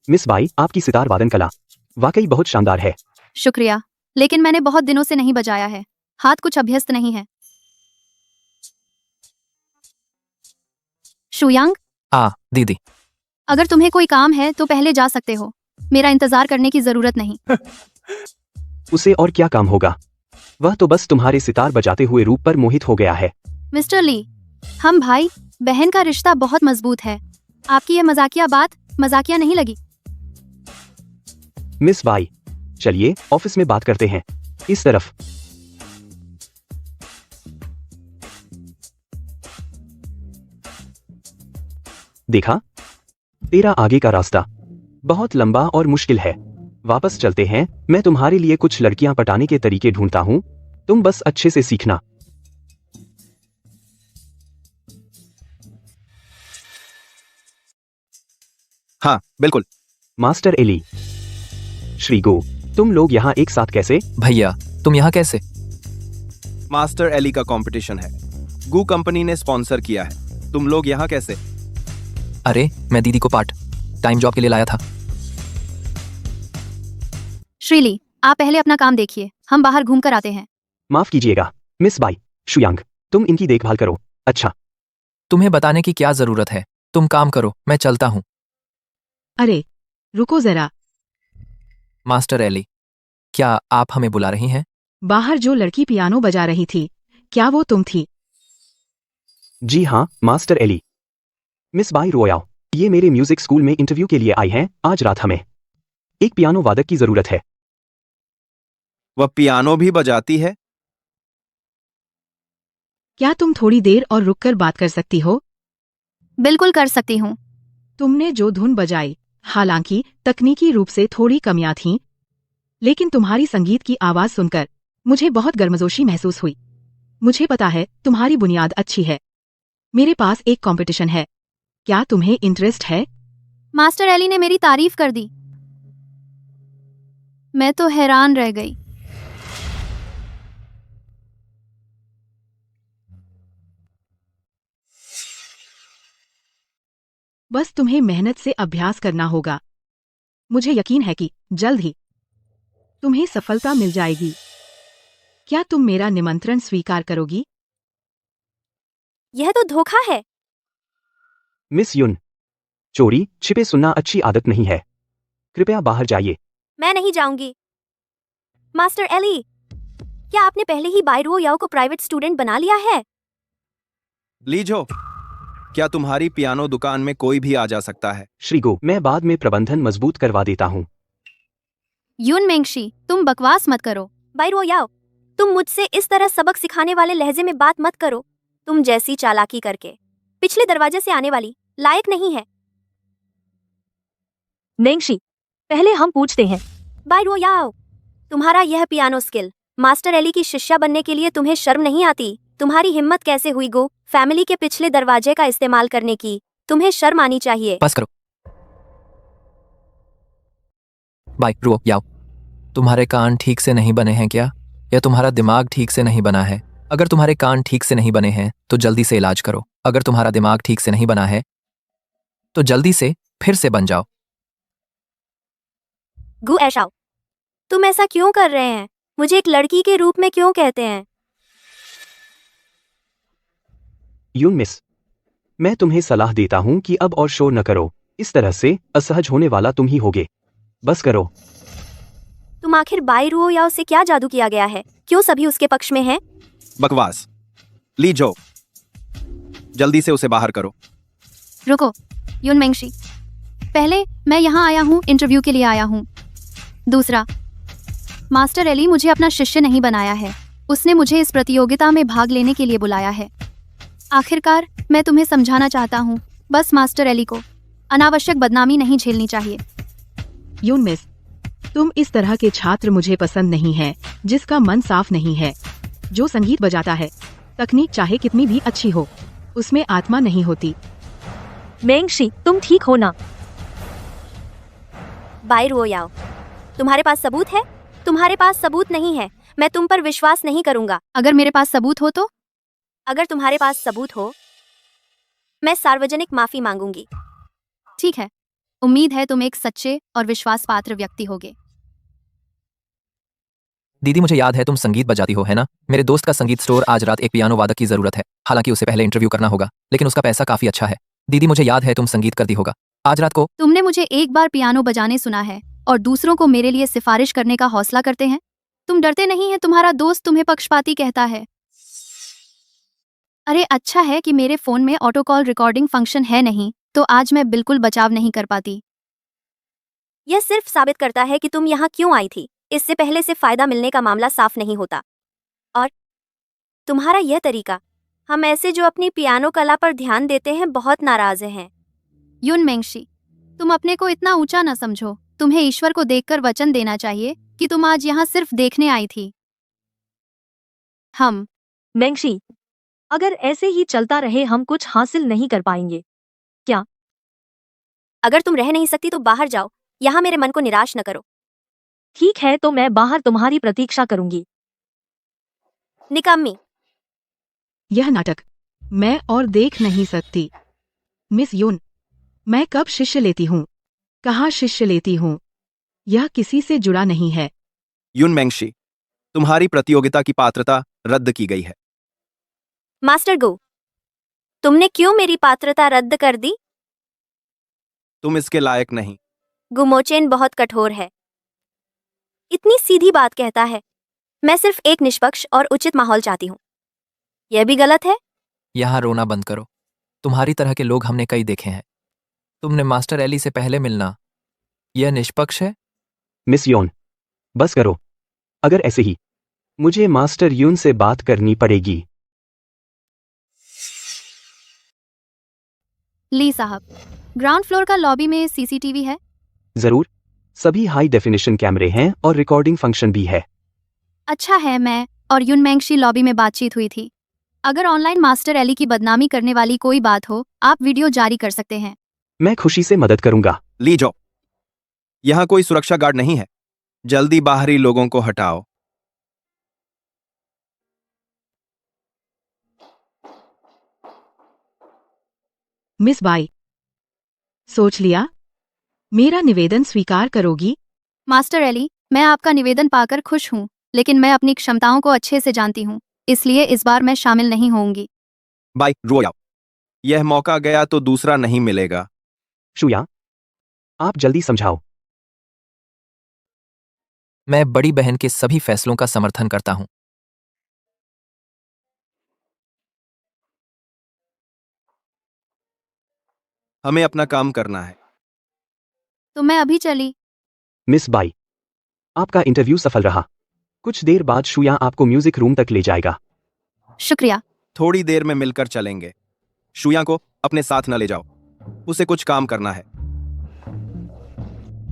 मिस बाई, आपकी सितार वादन कला वाकई बहुत शानदार है। शुक्रिया, लेकिन मैंने बहुत दिनों से नहीं बजाया है। हाथ कुछ अभ्यस्त नहीं है। शुयांग, दीदी। अगर तुम्हें कोई काम है तो पहले जा सकते हो। मेरा इंतजार करने की जरूरत नहीं। उसे और क्या काम होगा? वह तो बस तुम्हारे सितार बजाते हुए रूप पर मोहित हो गया है। मिस्टर ली, हम भाई बहन का रिश्ता बहुत मजबूत है। आपकी यह मजाकिया बात मजाकिया नहीं लगी। मिस बाई, चलिए ऑफिस में बात करते हैं। इस तरफ। देखा, तेरा आगे का रास्ता बहुत लंबा और मुश्किल है। वापस चलते हैं, मैं तुम्हारे लिए कुछ लड़कियां पटाने के तरीके ढूंढता हूं, तुम बस अच्छे से सीखना। हाँ बिल्कुल। मास्टर एली, श्रीगो, तुम लोग यहाँ एक साथ कैसे? भैया, तुम यहाँ कैसे? मास्टर एली का कंपटीशन है, गू कंपनी ने स्पॉन्सर किया है। तुम लोग यहाँ कैसे? अरे, मैं दीदी को पार्ट टाइम जॉब के लिए लाया था। श्रीली, आप पहले अपना काम देखिए, हम बाहर घूम कर आते हैं। माफ कीजिएगा मिस बाई, शुयांग, तुम इनकी देखभाल करो। अच्छा। तुम्हें बताने की क्या जरूरत है? तुम काम करो, मैं चलता हूँ। अरे, रुको जरा। मास्टर एली, क्या आप हमें बुला रही हैं? बाहर जो लड़की पियानो बजा रही थी, क्या वो तुम थी? जी हाँ मास्टर एली। मिस बाई रोयाओ, ये मेरे म्यूजिक स्कूल में इंटरव्यू के लिए आई हैं। आज रात हमें एक पियानो वादक की जरूरत है। वह पियानो भी बजाती है? क्या तुम थोड़ी देर और रुककर बात कर सकती हो? बिल्कुल कर सकती हूँ। तुमने जो धुन बजाई, हालांकि तकनीकी रूप से थोड़ी कमियां थीं, लेकिन तुम्हारी संगीत की आवाज सुनकर मुझे बहुत गर्मजोशी महसूस हुई। मुझे पता है तुम्हारी बुनियाद अच्छी है। मेरे पास एक कंपटीशन है, क्या तुम्हें इंटरेस्ट है? मास्टर एली ने मेरी तारीफ कर दी। मैं तो हैरान रह गई। बस तुम्हें मेहनत से अभ्यास करना होगा। मुझे यकीन है कि जल्द ही तुम्हें सफलता मिल जाएगी। क्या तुम मेरा निमंत्रण स्वीकार करोगी? यह तो धोखा है। मिस युन, चोरी छिपे सुनना अच्छी आदत नहीं है। कृपया बाहर जाइए। मैं नहीं जाऊंगी। मास्टर एली, क्या आपने पहले ही बाई रोयाओ को प्राइवेट स्टूडेंट बना लिया है? लीजो, क्या तुम्हारी पियानो दुकान में कोई भी आ जा सकता है? श्रीगो, मैं बाद में प्रबंधन मजबूत करवा देता हूँ। यून मेंगशी, तुम बकवास मत करो। बाई रोयाओ, तुम मुझसे इस तरह सबक सिखाने वाले लहजे में बात मत करो। तुम जैसी चालाकी करके पिछले दरवाजे से आने वाली लायक नहीं है। मेंगशी, पहले हम पूछते हैं। बाई रोयाओ, तुम्हारा यह पियानो स्किल, मास्टर एली की शिष्या बनने के लिए तुम्हें शर्म नहीं आती? तुम्हारी हिम्मत कैसे हुई गो फैमिली के पिछले दरवाजे का इस्तेमाल करने की? तुम्हें शर्म आनी चाहिए। बस करो। बाय रो याओ, तुम्हारे कान ठीक से नहीं बने हैं क्या, या तुम्हारा दिमाग ठीक से नहीं बना है? अगर तुम्हारे कान ठीक से नहीं बने हैं तो जल्दी से इलाज करो। अगर तुम्हारा दिमाग ठीक से नहीं बना है तो जल्दी से फिर से बन जाओ। गु ऐशाओ, तुम ऐसा क्यों कर रहे हैं? मुझे एक लड़की के रूप में क्यों कहते हैं? यून मिस, मैं तुम्हें सलाह देता हूं कि अब और शोर न करो। इस तरह से असहज होने वाला तुम ही होगे। बस करो। तुम आखिर बाई रुओ या उसे क्या जादू किया गया है? क्यों सभी उसके पक्ष में हैं? बकवास। ली जो, जल्दी से उसे बाहर करो। रुको युन मेंगशी, पहले मैं यहाँ आया हूँ, इंटरव्यू के लिए आया हूँ। दूसरा, मास्टर एली मुझे अपना शिष्य नहीं बनाया है, उसने मुझे इस प्रतियोगिता में भाग लेने के लिए बुलाया है। आखिरकार मैं तुम्हें समझाना चाहता हूँ, बस मास्टर एली को अनावश्यक बदनामी नहीं झेलनी चाहिए। यून मिस, तुम इस तरह के छात्र मुझे पसंद नहीं है, जिसका मन साफ नहीं है, जो संगीत बजाता है। तकनीक चाहे कितनी भी अच्छी हो, उसमें आत्मा नहीं होती। मेंगशी, तुम ठीक हो ना? बाई रुओ याओ, तुम्हारे पास सबूत है? तुम्हारे पास सबूत नहीं है, मैं तुम पर विश्वास नहीं करूंगा। अगर मेरे पास सबूत हो तो? अगर तुम्हारे पास सबूत हो, मैं सार्वजनिक माफी मांगूंगी। ठीक है, उम्मीद है तुम एक सच्चे और विश्वास पात्र व्यक्ति होगे। दीदी मुझे याद है तुम संगीत बजाती हो, है ना? मेरे दोस्त का संगीत स्टोर आज रात एक पियानो वादक की जरूरत है। हालांकि उसे पहले इंटरव्यू करना होगा, लेकिन उसका पैसा काफी अच्छा है। दीदी मुझे याद है तुम संगीत करती होगा। आज रात को तुमने मुझे एक बार पियानो बजाने सुना है और दूसरों को मेरे लिए सिफारिश करने का हौसला करते हैं। तुम डरते नहीं है? तुम्हारा दोस्त तुम्हें पक्षपाती कहता है। अरे अच्छा है कि मेरे फोन में ऑटो कॉल रिकॉर्डिंग फंक्शन है, नहीं तो आज मैं बिल्कुल बचाव नहीं कर पाती। यह सिर्फ साबित करता है कि तुम यहाँ क्यों आई थी। इससे पहले से फायदा मिलने का मामला साफ नहीं होता। और तुम्हारा यह तरीका, हम ऐसे जो अपनी पियानो कला पर ध्यान देते हैं बहुत नाराज हैं। युन मेंगशी, तुम अपने को इतना ऊंचा न समझो। तुम्हें ईश्वर को देखकर वचन देना चाहिए कि तुम आज यहाँ सिर्फ देखने आई थी। हम मेंगशी, अगर ऐसे ही चलता रहे हम कुछ हासिल नहीं कर पाएंगे। क्या? अगर तुम रह नहीं सकती तो बाहर जाओ, यहाँ मेरे मन को निराश न करो। ठीक है, तो मैं बाहर तुम्हारी प्रतीक्षा करूंगी। निकम्मी। यह नाटक मैं और देख नहीं सकती। मिस यून, मैं कब शिष्य लेती हूँ, कहाँ शिष्य लेती हूँ, यह किसी से जुड़ा नहीं है। युन मेंगशी, तुम्हारी प्रतियोगिता की पात्रता रद्द की गई है। मास्टर गो, तुमने क्यों मेरी पात्रता रद्द कर दी? तुम इसके लायक नहीं। गुमोचेन बहुत कठोर है, इतनी सीधी बात कहता है। मैं सिर्फ एक निष्पक्ष और उचित माहौल चाहती हूँ। यह भी गलत है? यहाँ रोना बंद करो। तुम्हारी तरह के लोग हमने कई देखे हैं। तुमने मास्टर एली से पहले मिलना, यह निष्पक्ष है? मिस योन, बस करो। अगर ऐसे ही, मुझे मास्टर यून से बात करनी पड़ेगी। ली साहब, ग्राउंड फ्लोर का लॉबी में सीसीटीवी है? जरूर, सभी हाई डेफिनेशन कैमरे हैं और रिकॉर्डिंग फंक्शन भी है। अच्छा है, मैं और युन मेंगशी लॉबी में बातचीत हुई थी। अगर ऑनलाइन मास्टर एली की बदनामी करने वाली कोई बात हो, आप वीडियो जारी कर सकते हैं। मैं खुशी से मदद करूंगा। ली जो, यहाँ कोई सुरक्षा गार्ड नहीं है, जल्दी बाहरी लोगों को हटाओ। मिस बाई, सोच लिया? मेरा निवेदन स्वीकार करोगी? मास्टर एली, मैं आपका निवेदन पाकर खुश हूँ, लेकिन मैं अपनी क्षमताओं को अच्छे से जानती हूँ, इसलिए इस बार मैं शामिल नहीं होंगी। बाई रोया, यह मौका गया तो दूसरा नहीं मिलेगा। शुया, आप जल्दी समझाओ। मैं बड़ी बहन के सभी फैसलों का समर्थन करता हूँ। हमें अपना काम करना है। तो मैं अभी चली। मिस बाई, आपका इंटरव्यू सफल रहा। कुछ देर बाद शुया आपको म्यूजिक रूम तक ले जाएगा। शुक्रिया। थोड़ी देर में मिलकर चलेंगे। शुया को अपने साथ न ले जाओ, उसे कुछ काम करना है।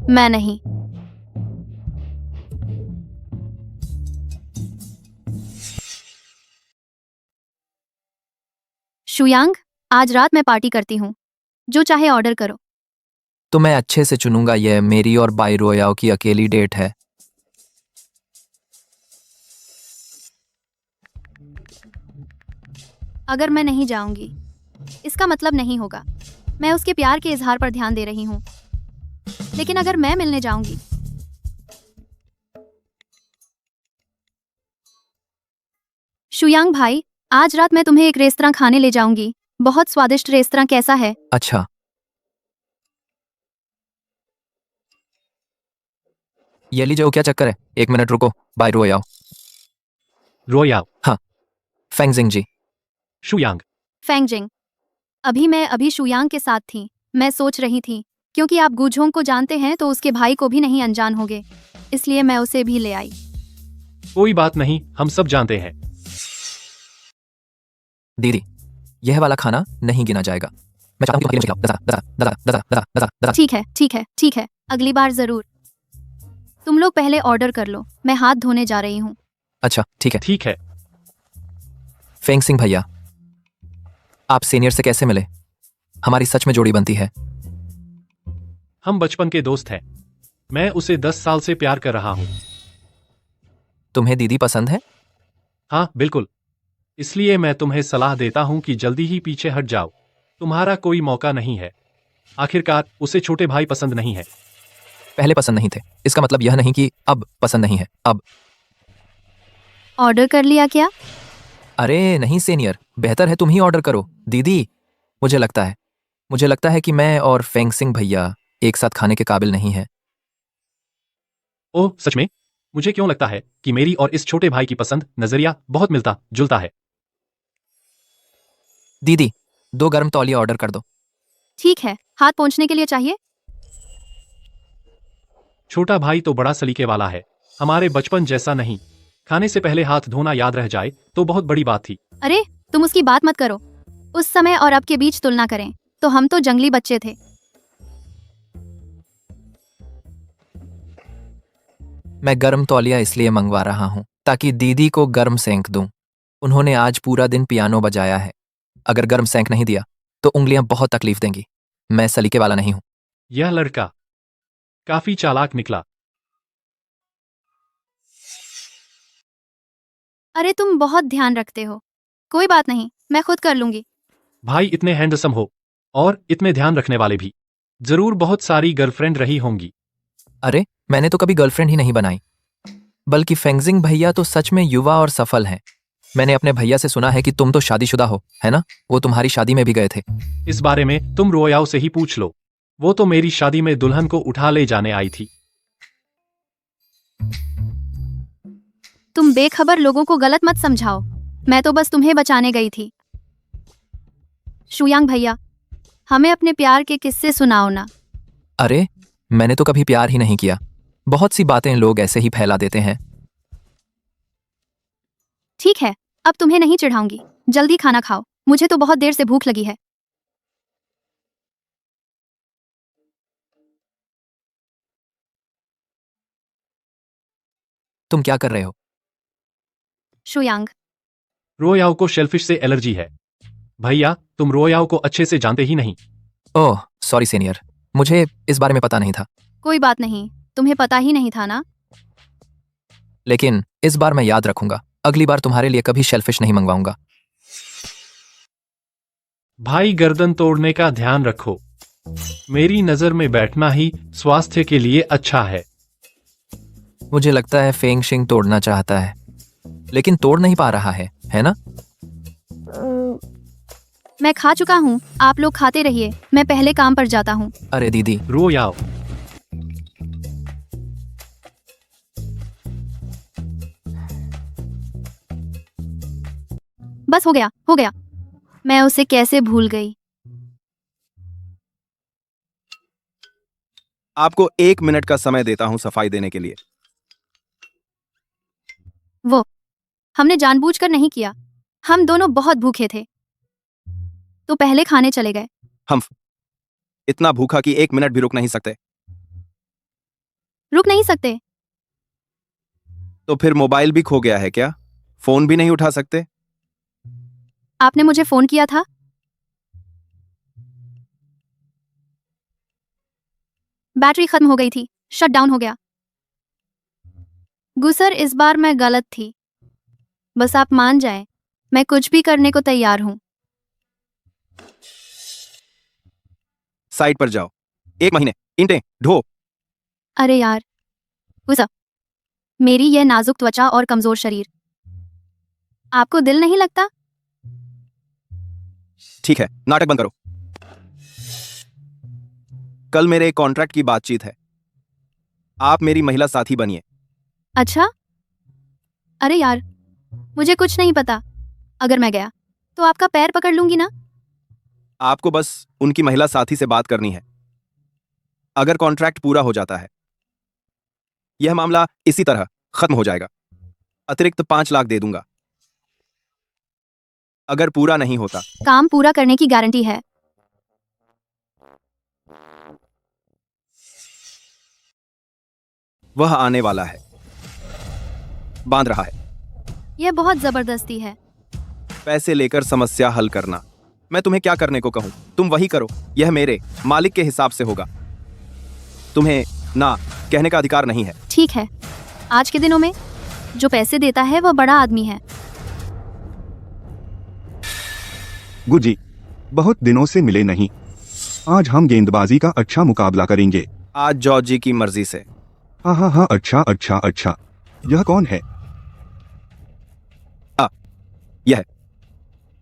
मैं नहीं। शुयांग, आज रात मैं पार्टी करती हूँ, जो चाहे ऑर्डर करो। तो मैं अच्छे से चुनूंगा, यह मेरी और बाई रोयाओ की अकेली डेट है। अगर मैं नहीं जाऊंगी, इसका मतलब नहीं होगा मैं उसके प्यार के इजहार पर ध्यान दे रही हूँ, लेकिन अगर मैं मिलने जाऊंगी, शुयांग भाई, आज रात मैं तुम्हें एक रेस्तरां खाने ले जाऊंगी। बहुत स्वादिष्ट रेस्तरां, कैसा है? अच्छा, ये लीजिए, वो क्या चक्कर है? 1 मिनट रुको। बाय रो याओ। रोयाओ। हाँ, फेंगजिंग जी। शुयांग। फेंगजिंग। अभी शुयांग के साथ थी। मैं सोच रही थी क्योंकि आप गुझोंग को जानते हैं तो उसके भाई को भी नहीं अनजान होगे, इसलिए मैं उसे भी ले आई। कोई बात नहीं, हम सब जानते हैं। दीदी, यह वाला खाना नहीं गिना जाएगा। मैं चाहता हूँ कि तुम अकेले मुझे खिलाओ। दजा। ठीक है, अगली बार जरूर। तुम लोग पहले ऑर्डर कर लो, मैं हाथ धोने जा रही हूँ। अच्छा, ठीक है। ठीक है। फेंग सिंह भैया, आप सीनियर से कैसे मिले? हमारी सच में जोड़ी बनती है। हम बचपन के दोस्त हैं। मैं उसे 10 साल से प्यार कर रहा हूँ। तुम्हें दीदी पसंद है? हाँ, बिल्कुल। इसलिए मैं तुम्हें सलाह देता हूँ कि जल्दी ही पीछे हट जाओ। तुम्हारा कोई मौका नहीं है। आखिरकार उसे छोटे भाई पसंद नहीं है। पहले पसंद नहीं थे, इसका मतलब यह नहीं कि अब पसंद नहीं है। अब ऑर्डर कर लिया क्या? अरे नहीं सीनियर, बेहतर है तुम ही ऑर्डर करो। दीदी, मुझे लगता है कि मैं और फेंग सिंह भैया एक साथ खाने के काबिल नहीं है। ओह, सच में? मुझे क्यों लगता है कि मेरी और इस छोटे भाई की पसंद नजरिया बहुत मिलता जुलता है। दीदी, 2 गर्म तौलिया ऑर्डर कर दो। ठीक है, हाथ पहुंचने के लिए चाहिए? छोटा भाई तो बड़ा सलीके वाला है, हमारे बचपन जैसा नहीं। खाने से पहले हाथ धोना याद रह जाए तो बहुत बड़ी बात थी। अरे तुम उसकी बात मत करो। उस समय और अब के बीच तुलना करें तो हम तो जंगली बच्चे थे। मैं गर्म तौलिया इसलिए मंगवा रहा हूँ ताकि दीदी को गर्म सेंक दूं। उन्होंने आज पूरा दिन पियानो बजाया है। अगर गर्म सेंक नहीं दिया तो उंगलियां बहुत तकलीफ देंगी। मैं सलीके वाला नहीं हूं। यह लड़का काफी चालाक निकला। अरे तुम बहुत ध्यान रखते हो। कोई बात नहीं, मैं खुद कर लूंगी। भाई इतने हैंडसम हो और इतने ध्यान रखने वाले भी। जरूर बहुत सारी गर्लफ्रेंड रही होंगी। अरे मैंने तो कभी गर्लफ्रेंड ही नहीं बनाई। बल्कि फेंगजिंग भैया तो सच में युवा और सफल हैं। मैंने अपने भैया से सुना है कि तुम तो शादीशुदा हो, है ना? वो तुम्हारी शादी में भी गए थे। इस बारे में तुम रोयाओ से ही पूछ लो। वो तो मेरी शादी में दुल्हन को उठा ले जाने आई थी। तुम बेखबर लोगों को गलत मत समझाओ। मैं तो बस तुम्हें बचाने गई थी। शुयांग भैया, हमें अपने प्यार के किस्से सुनाओ ना। अरे मैंने तो कभी प्यार ही नहीं किया। बहुत सी बातें लोग ऐसे ही फैला देते हैं। ठीक है, अब तुम्हें नहीं चिढ़ाऊंगी। जल्दी खाना खाओ, मुझे तो बहुत देर से भूख लगी है। तुम क्या कर रहे हो? शुयांग, रोयाओ को शेलफिश से एलर्जी है। भैया, तुम रोयाओ को अच्छे से जानते ही नहीं। ओह सॉरी सीनियर, मुझे इस बारे में पता नहीं था। कोई बात नहीं, तुम्हें पता ही नहीं था ना। लेकिन इस बार मैं याद रखूंगा। अगली बार तुम्हारे लिए कभी शेलफिश नहीं मंगवाऊंगा। भाई गर्दन तोड़ने का ध्यान रखो। मेरी नजर में बैठना ही स्वास्थ्य के लिए अच्छा है। मुझे लगता है फेंग शिंग तोड़ना चाहता है, लेकिन तोड़ नहीं पा रहा है ना? मैं खा चुका हूँ, आप लोग खाते रहिए, मैं पहले काम पर जाता हूँ। अरे दीदी, रोयाओ, बस हो गया। मैं उसे कैसे भूल गई। आपको 1 मिनट का समय देता हूं सफाई देने के लिए। वो हमने जानबूझकर नहीं किया। हम दोनों बहुत भूखे थे तो पहले खाने चले गए। हम इतना भूखा कि 1 मिनट भी रुक नहीं सकते। रुक नहीं सकते? तो फिर मोबाइल भी खो गया है क्या? फोन भी नहीं उठा सकते? आपने मुझे फोन किया था? बैटरी खत्म हो गई थी, शट डाउन हो गया। गुसर, इस बार मैं गलत थी। बस आप मान जाएं, मैं कुछ भी करने को तैयार हूं। साइट पर जाओ। 1 महीने ईंटें ढो। अरे यार, गुसर, मेरी यह नाजुक त्वचा और कमजोर शरीर, आपको दिल नहीं लगता? ठीक है, नाटक बंद करो। कल मेरे एक कॉन्ट्रैक्ट की बातचीत है। आप मेरी महिला साथी बनिए। अच्छा, अरे यार, मुझे कुछ नहीं पता। अगर मैं गया तो आपका पैर पकड़ लूंगी ना। आपको बस उनकी महिला साथी से बात करनी है। अगर कॉन्ट्रैक्ट पूरा हो जाता है, यह मामला इसी तरह खत्म हो जाएगा। अतिरिक्त 5 लाख दे दूंगा। अगर पूरा नहीं होता, काम पूरा करने की गारंटी है। वह आने वाला है, बांध रहा है। यह बहुत जबरदस्ती है। पैसे लेकर समस्या हल करना। मैं तुम्हें क्या करने को कहूं, तुम वही करो। यह मेरे मालिक के हिसाब से होगा। तुम्हें ना कहने का अधिकार नहीं है। ठीक है, आज के दिनों में जो पैसे देता है वह बड़ा आदमी है। गुजी, बहुत दिनों से मिले नहीं। आज हम गेंदबाजी का अच्छा मुकाबला करेंगे। आज जॉर्ज जी की मर्जी से। हाँ हाँ हाँ, अच्छा अच्छा अच्छा। यह कौन है? यह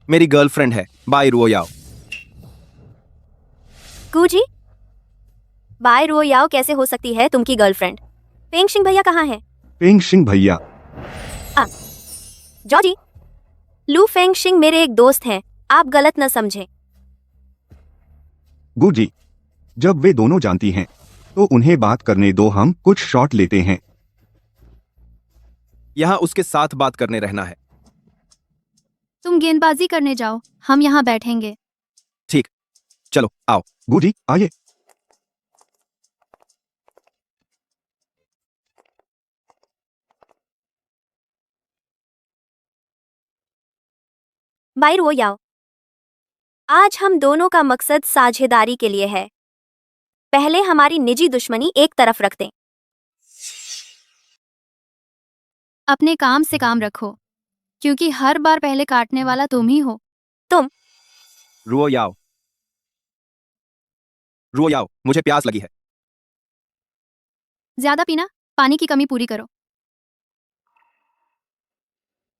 मेरी गर्लफ्रेंड है, बाई रुओ याओ। गुजी, बाय रो याओ कैसे हो सकती है तुमकी गर्लफ्रेंड? पेंगशिंग भैया कहाँ हैं? पेंग सिंह भैया। जॉर्जी, लू फेंगशिंग मेरे एक दोस्त हैं, आप गलत न समझें। गुजी, जब वे दोनों जानती हैं तो उन्हें बात करने दो, हम कुछ शॉट लेते हैं। यहां उसके साथ बात करने रहना है। तुम गेंदबाजी करने जाओ, हम यहाँ बैठेंगे। ठीक, चलो आओ। गुजी, आइए। बाय रो याओ, आज हम दोनों का मकसद साझेदारी के लिए है। पहले हमारी निजी दुश्मनी एक तरफ रखते। अपने काम से काम रखो, क्योंकि हर बार पहले काटने वाला तुम ही हो। रुओ याओ, रुओ याओ, मुझे प्यास लगी है। ज्यादा पीना, पानी की कमी पूरी करो।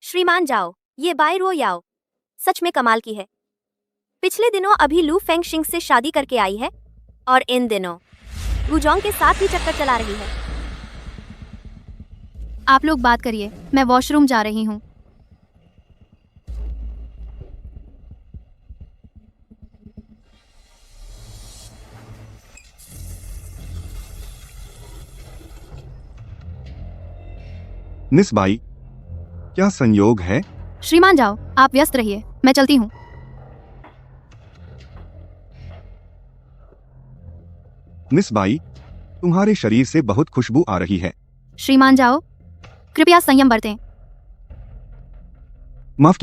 श्रीमान जाओ, ये बाय रो याओ सच में कमाल की है। पिछले दिनों अभी लू फेंगशिंग से शादी करके आई है और इन दिनों वुजोंग के साथ ही चक्कर चला रही है। आप लोग बात करिए, मैं वॉशरूम जा रही हूँ। निस बाई, क्या संयोग है? श्रीमान जाओ, आप व्यस्त रहिए, मैं चलती हूँ। मिस बाई, तुम्हारे शरीर से बहुत खुशबू आ रही है। श्रीमान जाओ, कृपया संयम बरतें। माफ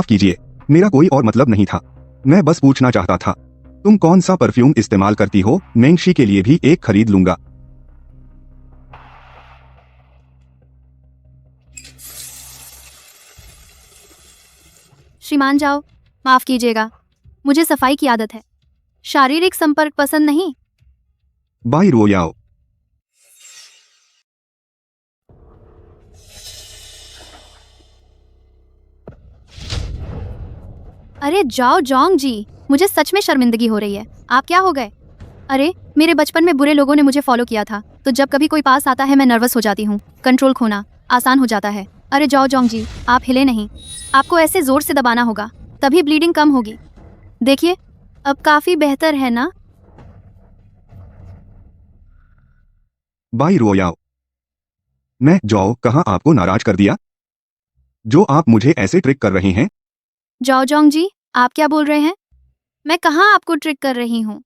कीजिए, मेरा कोई और मतलब नहीं था। मैं बस पूछना चाहता था, तुम कौन सा परफ्यूम इस्तेमाल करती हो? मेंगशी के लिए भी एक खरीद लूंगा। श्रीमान जाओ, माफ कीजिएगा, मुझे सफाई की आदत है, शारीरिक संपर्क पसंद नहीं। बाई रो याओ। अरे जाओ जोंग जी, मुझे सच में शर्मिंदगी हो रही है। आप क्या हो गए? अरे मेरे बचपन में बुरे लोगों ने मुझे फॉलो किया था, तो जब कभी कोई पास आता है मैं नर्वस हो जाती हूँ। कंट्रोल खोना आसान हो जाता है। अरे जाओ जोंग जी, आप हिले नहीं। आपको ऐसे जोर से दबाना होगा, तभी ब्लीडिंग कम होगी। देखिए, अब काफी बेहतर है ना? बाई रो याओ। मैं जाओ कहाँ आपको नाराज कर दिया, जो आप मुझे ऐसे ट्रिक कर रहे हैं? जाओ जोंग जी, आप क्या बोल रहे हैं? मैं कहाँ आपको ट्रिक कर रही हूँ?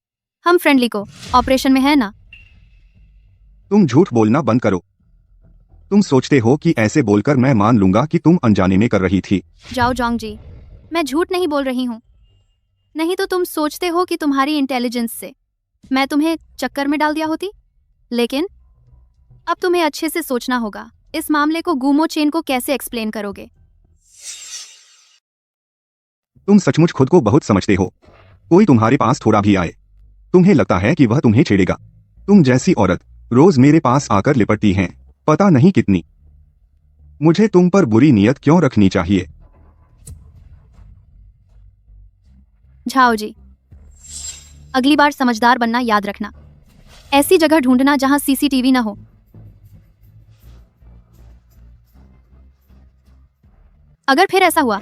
हम फ्रेंडली को ऑपरेशन में है ना। तुम झूठ बोलना बंद करो। तुम सोचते हो कि ऐसे बोलकर मैं मान लूंगा कि तुम अनजाने में कर रही थी? जाओ जोंग जी, मैं झूठ नहीं बोल रही हूँ। नहीं तो तुम सोचते हो कि तुम्हारी इंटेलिजेंस से मैं तुम्हें चक्कर में डाल दिया होती। लेकिन अब तुम्हें अच्छे से सोचना होगा, इस मामले को गुमो चेन को कैसे एक्सप्लेन करोगे। तुम सचमुच खुद को बहुत समझते हो। कोई तुम्हारे पास थोड़ा भी आए, तुम्हें लगता है कि वह तुम्हें छेड़ेगा। तुम जैसी औरत रोज मेरे पास आकर लिपटती हैं, पता नहीं कितनी। मुझे तुम पर बुरी नीयत क्यों रखनी चाहिए? झाओ जी, अगली बार समझदार बनना याद रखना। ऐसी जगह ढूंढना जहां सीसीटीवी न हो। अगर फिर ऐसा हुआ,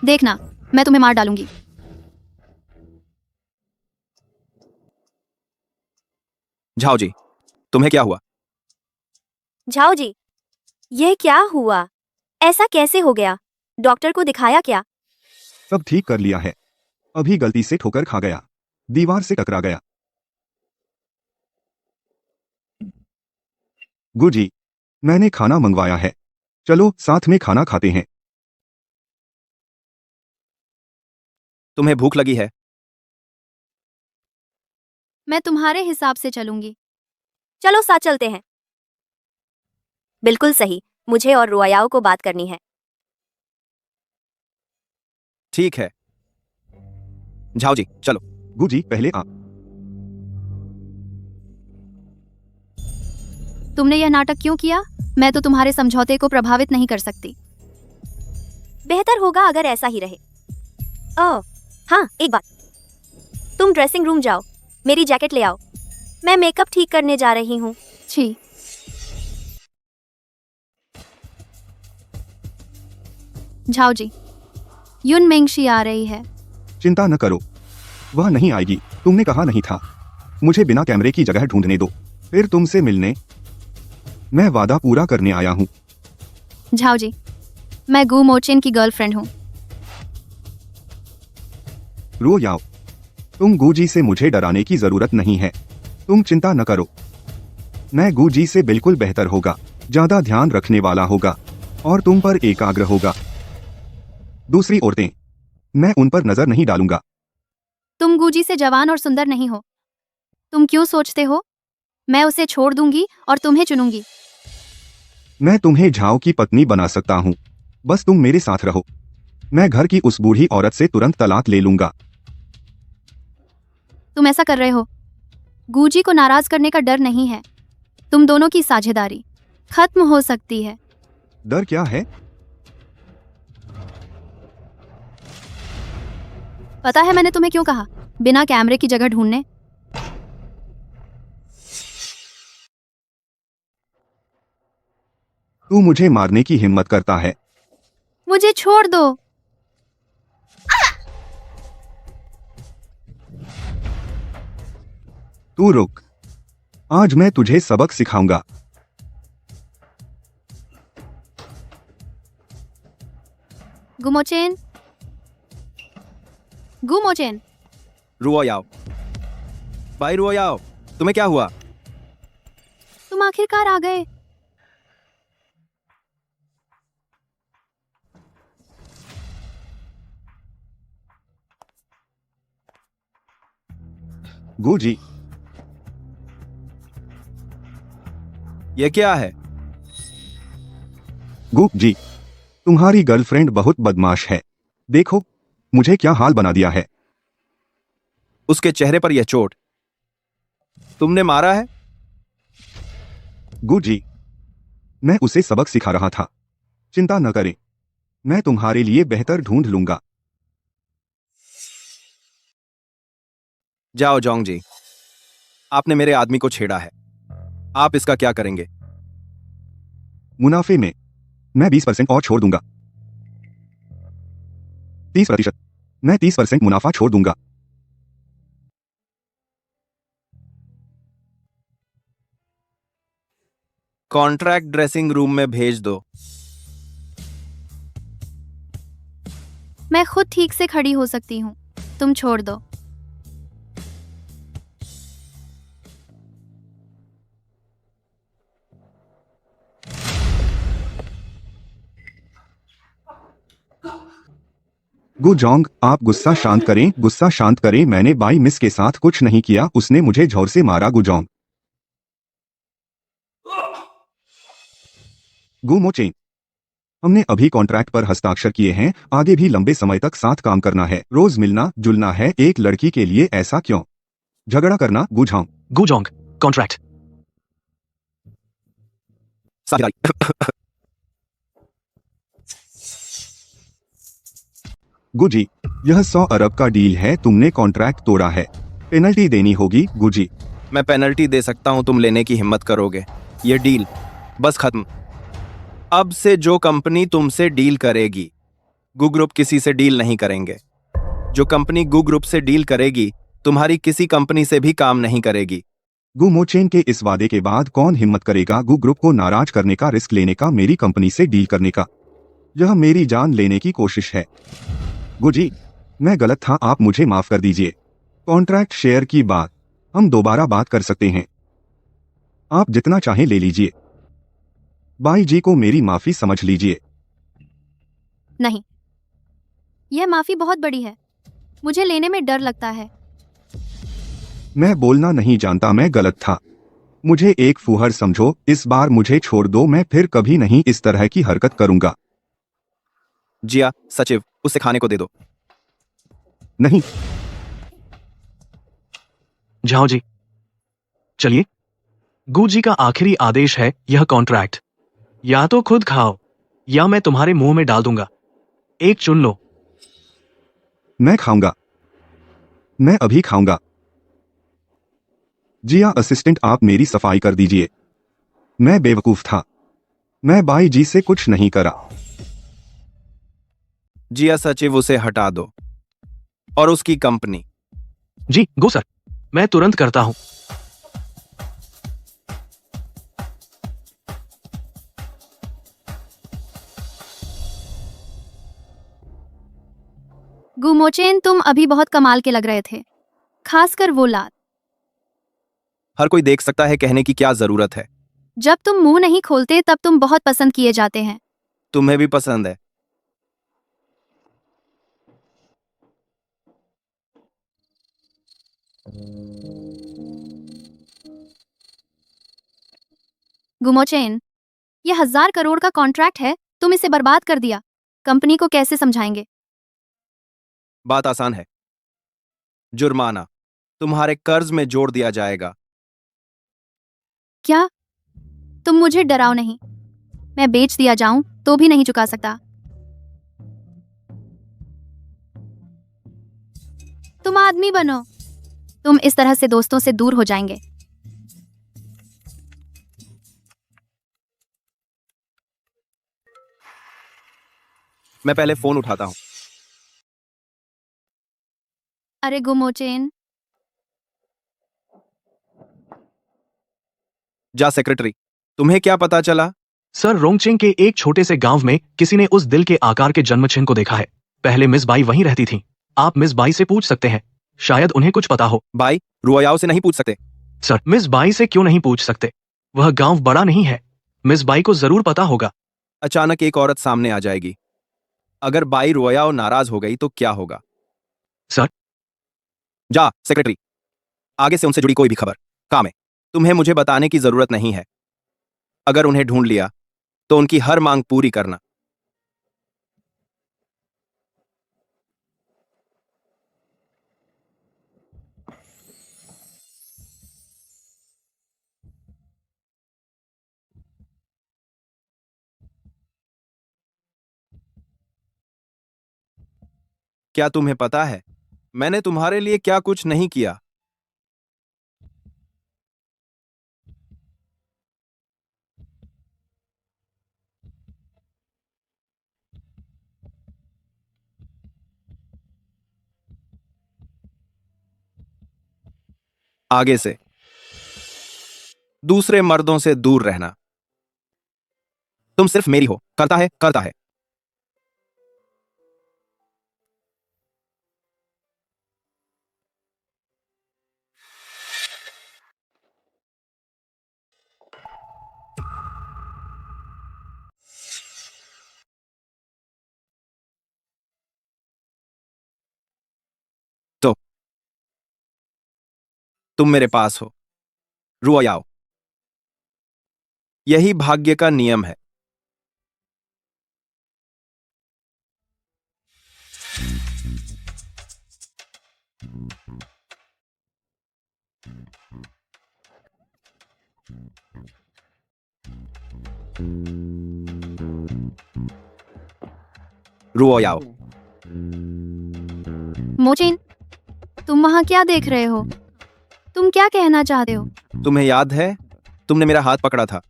देखना मैं तुम्हें मार डालूंगी। झाओ जी, तुम्हें क्या हुआ? झाओ जी, यह क्या हुआ? ऐसा कैसे हो गया? डॉक्टर को दिखाया क्या? सब ठीक कर लिया है। अभी गलती से ठोकर खा गया, दीवार से टकरा गया। गुजी, मैंने खाना मंगवाया है, चलो साथ में खाना खाते हैं। तुम्हें भूख लगी है? मैं तुम्हारे हिसाब से चलूंगी। चलो साथ चलते हैं। बिल्कुल सही, मुझे और रुआयाओ को बात करनी है। ठीक है। झाओ जी, चलो। गुजी, पहले आप। तुमने यह नाटक क्यों किया? मैं तो तुम्हारे समझौते को प्रभावित नहीं कर सकती। बेहतर होगा अगर ऐसा ही रहे। ओह हाँ, एक बात, तुम ड्रेसिंग रूम जाओ, मेरी जैकेट ले आओ, मैं मेकअप ठीक करने जा रही हूँ। छी, झाओ जी, युन मेंगशी आ रही है। चिंता न करो, वह नहीं आएगी। तुमने कहा नहीं था? मुझे बिना कैमरे की जगह ढूंढने दो, फिर तुमसे मिलने। मैं वादा पूरा करने आया हूँ। झाओ जी, मैं गू मोचेन की गर्लफ्रेंड हूँ। रो याओ, तुम गुजी से मुझे डराने की जरूरत नहीं है। तुम चिंता न करो, मैं गुजी से बिल्कुल बेहतर होगा, ज्यादा ध्यान रखने वाला होगा और तुम पर एकाग्र होगा। दूसरी औरतें, मैं उन पर नजर नहीं डालूंगा। तुम गुजी से जवान और सुंदर नहीं हो। तुम क्यों सोचते हो मैं उसे छोड़ दूंगी और तुम्हें चुनूंगी? मैं तुम्हें झाओ की पत्नी बना सकता हूँ, बस तुम मेरे साथ रहो। मैं घर की उस बूढ़ी औरत से तुरंत तलाक ले लूंगा। तुम ऐसा कर रहे हो, गुजी को नाराज करने का डर नहीं है। तुम दोनों की साझेदारी खत्म हो सकती है। डर क्या है? पता है मैंने तुम्हें क्यों कहा बिना कैमरे की जगह ढूंढने? तू मुझे मारने की हिम्मत करता है। मुझे छोड़ दो। तू रुक, आज मैं तुझे सबक सिखाऊंगा। गुमोचेन, गुमोचेन, रुओयाओ, भाई रुओयाओ, तुम्हें क्या हुआ? तुम आखिरकार आ गए। गुजी, ये क्या है? गुजी, तुम्हारी गर्लफ्रेंड बहुत बदमाश है। देखो मुझे क्या हाल बना दिया है। उसके चेहरे पर यह चोट तुमने मारा है? गुजी, मैं उसे सबक सिखा रहा था। चिंता न करें, मैं तुम्हारे लिए बेहतर ढूंढ लूंगा। जाओ जोंग जी, आपने मेरे आदमी को छेड़ा है, आप इसका क्या करेंगे? मुनाफे में मैं 20% और छोड़ दूंगा। 30%, मैं 30% मुनाफा छोड़ दूंगा। कॉन्ट्रैक्ट ड्रेसिंग रूम में भेज दो। मैं खुद ठीक से खड़ी हो सकती हूँ, तुम छोड़ दो। गुजोंग, आप गुस्सा शांत करें, गुस्सा शांत करें। मैंने बाई मिस के साथ कुछ नहीं किया, उसने मुझे जोर से मारा। गुजोंग, गुमोचेन, हमने अभी कॉन्ट्रैक्ट पर हस्ताक्षर किए हैं, आगे भी लंबे समय तक साथ काम करना है, रोज मिलना जुलना है। एक लड़की के लिए ऐसा क्यों झगड़ा करना? गुझाओ, गुजोंग, कॉन्ट्रैक्ट। गुजी, यह 100 अरब का डील है, तुमने कॉन्ट्रैक्ट तोड़ा है, पेनल्टी देनी होगी। गुजी, मैं पेनल्टी दे सकता हूं, तुम लेने की हिम्मत करोगे? ये डील बस खत्म। अब से जो कंपनी तुमसे डील करेगी गू ग्रुप किसी से डील नहीं करेंगे। जो कंपनी गू ग्रुप से डील करेगी तुम्हारी किसी कंपनी से भी काम नहीं करेगी। गु मोचेन के इस वादे के बाद कौन हिम्मत करेगा गु ग्रुप को नाराज करने का, रिस्क लेने का, मेरी कंपनी से डील करने का? यह मेरी जान लेने की कोशिश है। गु जी, मैं गलत था, आप मुझे माफ कर दीजिए। कॉन्ट्रैक्ट शेयर की बात हम दोबारा बात कर सकते हैं। आप जितना चाहें ले लीजिए। बाई जी को मेरी माफी समझ लीजिए। नहीं, यह माफी बहुत बड़ी है, मुझे लेने में डर लगता है। मैं बोलना नहीं जानता, मैं गलत था। मुझे एक फूहड़ समझो, इस बार मुझे छोड़ दो, मैं फिर कभी नहीं इस तरह की हरकत करूंगा। जिया, सचिव, उसे खाने को दे दो। नहीं। जाओ जी। चलिए, गू जी का आखिरी आदेश है, यह कॉन्ट्रैक्ट या तो खुद खाओ या मैं तुम्हारे मुंह में डाल दूंगा। एक चुन लो। मैं खाऊंगा, मैं अभी खाऊंगा। जिया असिस्टेंट, आप मेरी सफाई कर दीजिए। मैं बेवकूफ था, मैं बाई जी से कुछ नहीं करा। जिया सचिव, उसे हटा दो और उसकी कंपनी। जी गो सर, मैं तुरंत करता हूं। गुमोचेन, तुम अभी बहुत कमाल के लग रहे थे, खासकर वो लात। हर कोई देख सकता है, कहने की क्या जरूरत है। जब तुम मुंह नहीं खोलते तब तुम बहुत पसंद किए जाते हैं। तुम्हें भी पसंद है। गुमोचेन, यह 1000 करोड़ का कॉन्ट्रैक्ट है, तुम इसे बर्बाद कर दिया। कंपनी को कैसे समझाएंगे? बात आसान है, जुर्माना तुम्हारे कर्ज में जोड़ दिया जाएगा। क्या? तुम मुझे डराओ नहीं, मैं बेच दिया जाऊं तो भी नहीं चुका सकता। तुम आदमी बनो, तुम इस तरह से दोस्तों से दूर हो जाएंगे। मैं पहले फोन उठाता हूं। अरे गुमोचेन, जा सेक्रेटरी, तुम्हें क्या पता चला? सर, रोंगचेंग के एक छोटे से गांव में किसी ने उस दिल के आकार के जन्म चिन्ह को देखा है। पहले मिस बाई वहीं रहती थी। आप मिस बाई से पूछ सकते हैं, शायद उन्हें कुछ पता हो। बाई रुआयाओ से नहीं पूछ सकते? सर, मिस बाई से क्यों नहीं पूछ सकते? वह गांव बड़ा नहीं है, मिस बाई को जरूर पता होगा। अचानक एक औरत सामने आ जाएगी, अगर बाई रुआयाओ नाराज हो गई तो क्या होगा? सर, जा सेक्रेटरी, आगे से उनसे जुड़ी कोई भी खबर काम है, तुम्हें मुझे बताने की जरूरत नहीं है। अगर उन्हें ढूंढ लिया तो उनकी हर मांग पूरी करना। क्या तुम्हें पता है मैंने तुम्हारे लिए क्या कुछ नहीं किया? आगे से दूसरे मर्दों से दूर रहना। तुम सिर्फ मेरी हो। करता है, करता है। तो तुम मेरे पास हो, रुआयाओ। यही भाग्य का नियम है। रुआयाओ, मोचेन, तुम वहां क्या देख रहे हो? तुम क्या कहना चाहते हो? तुम्हें याद है तुमने मेरा हाथ पकड़ा था,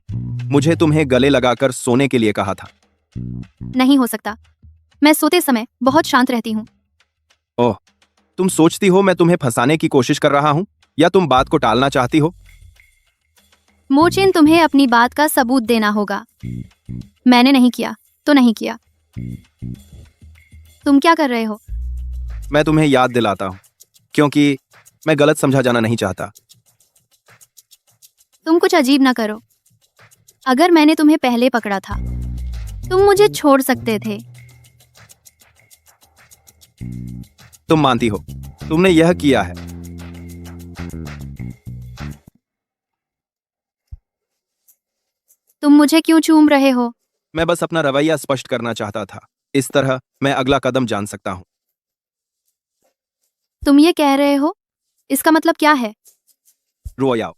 मुझे तुम्हें गले लगाकर सोने के लिए कहा था। नहीं हो सकता, मैं सोते समय बहुत शांत रहती हूँ। ओह, तुम सोचती हो मैं तुम्हें फंसाने की कोशिश कर रहा हूं या तुम बात को टालना चाहती हो? मोचिन, तुम्हें अपनी बात का सबूत देना होगा। मैंने नहीं किया तो नहीं किया। तुम क्या कर रहे हो? मैं तुम्हें याद दिलाता हूं क्योंकि मैं गलत समझा जाना नहीं चाहता। तुम कुछ अजीब ना करो। अगर मैंने तुम्हें पहले पकड़ा था तुम मुझे छोड़ सकते थे। तुम मानती हो तुमने यह किया है? तुम मुझे क्यों चूम रहे हो? मैं बस अपना रवैया स्पष्ट करना चाहता था। इस तरह मैं अगला कदम जान सकता हूं। तुम ये कह रहे हो? इसका मतलब क्या है? रुओयाओ,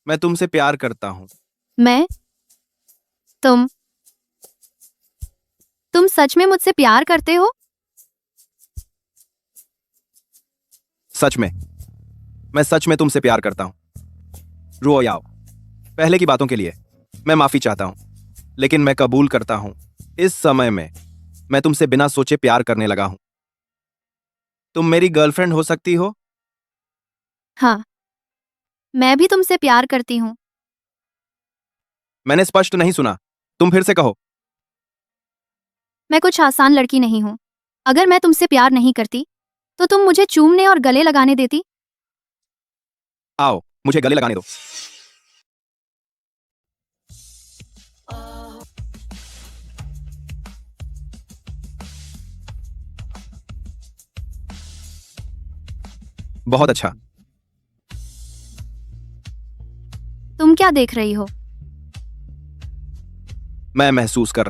मैं तुमसे प्यार करता हूं। मैं? तुम सच में मुझसे प्यार करते हो? सच में, मैं सच में तुमसे प्यार करता हूं। रुओयाओ, पहले की बातों के लिए मैं माफी चाहता हूं, लेकिन मैं कबूल करता हूं इस समय में मैं तुमसे बिना सोचे प्यार करने लगा हूं। तुम मेरी गर्लफ्रेंड हो सकती हो? हाँ, मैं भी तुमसे प्यार करती हूँ। मैंने स्पष्ट नहीं सुना, तुम फिर से कहो। मैं कुछ आसान लड़की नहीं हूँ। अगर मैं तुमसे प्यार नहीं करती तो तुम मुझे चूमने और गले लगाने देती? आओ, मुझे गले लगाने दो। बहुत अच्छा। तुम क्या देख रही हो? मैं महसूस कर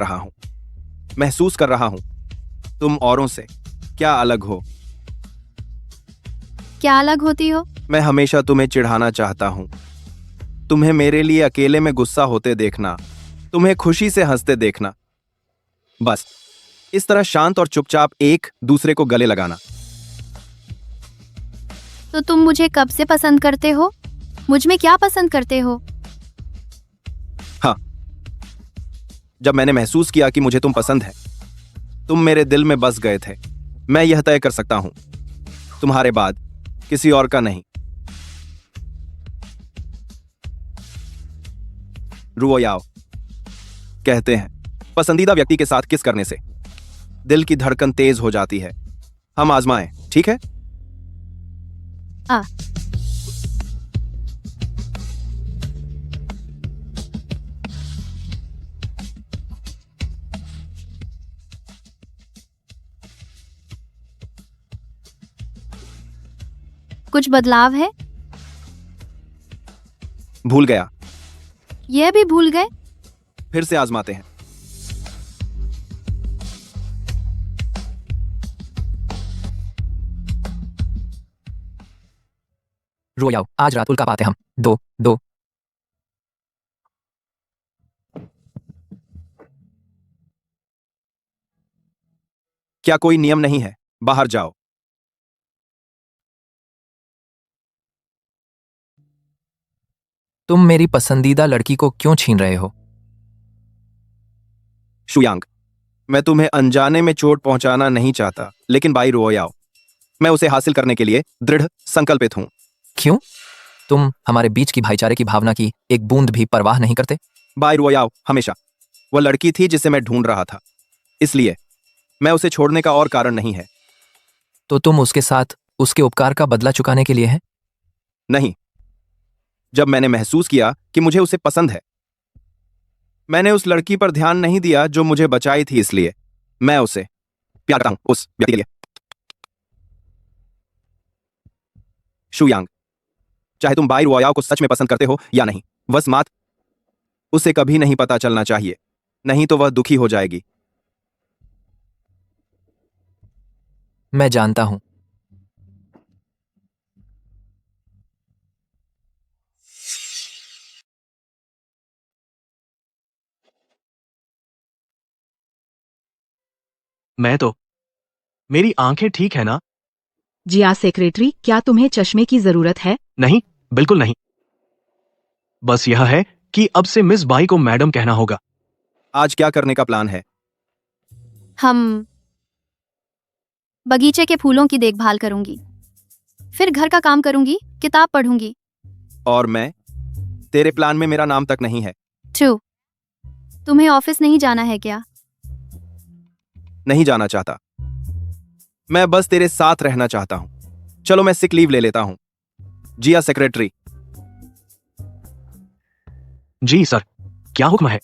रहा हूं तुम औरों से क्या अलग हो। क्या अलग होती हो? मैं हमेशा तुम्हें चिढ़ाना चाहता हूं, तुम्हें मेरे लिए अकेले में गुस्सा होते देखना, तुम्हें खुशी से हंसते देखना, बस इस तरह शांत और चुपचाप एक दूसरे को गले लगाना। तो तुम मुझे कब से पसंद करते हो? मुझ में क्या पसंद करते हो? हाँ, जब मैंने महसूस किया कि मुझे तुम पसंद है, तुम मेरे दिल में बस गए थे। मैं यह तय कर सकता हूं तुम्हारे बाद किसी और का नहीं। रुओयाओ कहते हैं पसंदीदा व्यक्ति के साथ किस करने से दिल की धड़कन तेज हो जाती है। हम आजमाएं, ठीक है? आ कुछ बदलाव है? भूल गया। यह भी भूल गए? फिर से आजमाते हैं। रुओयाओ, आज रात उल्का पाते हम। 2-2। क्या कोई नियम नहीं है? बाहर जाओ। तुम मेरी पसंदीदा लड़की को क्यों छीन रहे हो? शुयांग, मैं तुम्हें अनजाने में चोट पहुंचाना नहीं चाहता, लेकिन बाई रुओयाओ, मैं उसे हासिल करने के लिए दृढ़ संकल्पित हूं। क्यों? तुम हमारे बीच की भाईचारे की भावना की एक बूंद भी परवाह नहीं करते? बाई रुओयाओ, हमेशा वह लड़की थी जिसे मैं ढूंढ रहा था, इसलिए मैं उसे छोड़ने का और कारण नहीं है। तो तुम उसके साथ उसके उपकार का बदला चुकाने के लिए हैं? नहीं, जब मैंने महसूस किया कि मुझे उसे पसंद है, मैंने उस लड़की पर ध्यान नहीं दिया जो मुझे बचाई थी, इसलिए मैं उसे प्यार करता हूं, उस व्यक्ति के लिए। शुयांग, चाहे तुम बाई रुओयाओ को सच में पसंद करते हो या नहीं, बस मात उसे कभी नहीं पता चलना चाहिए, नहीं तो वह दुखी हो जाएगी। मैं जानता हूं। मैं तो मेरी आंखें ठीक है ना? जिया सेक्रेटरी, क्या तुम्हें चश्मे की जरूरत है? नहीं, बिल्कुल नहीं। बस यह है कि अब से मिस बाई को मैडम कहना होगा। आज क्या करने का प्लान है? हम बगीचे के फूलों की देखभाल करूंगी, फिर घर का काम करूंगी, किताब पढ़ूंगी। और मैं? तेरे प्लान में मेरा नाम तक नहीं है। ट्रू। तुम्हें ऑफिस नहीं जाना है क्या? नहीं जाना चाहता, मैं बस तेरे साथ रहना चाहता हूं। चलो मैं सिक लीव ले लेता हूं। जिया सेक्रेटरी। जी सर, क्या हुक्म है?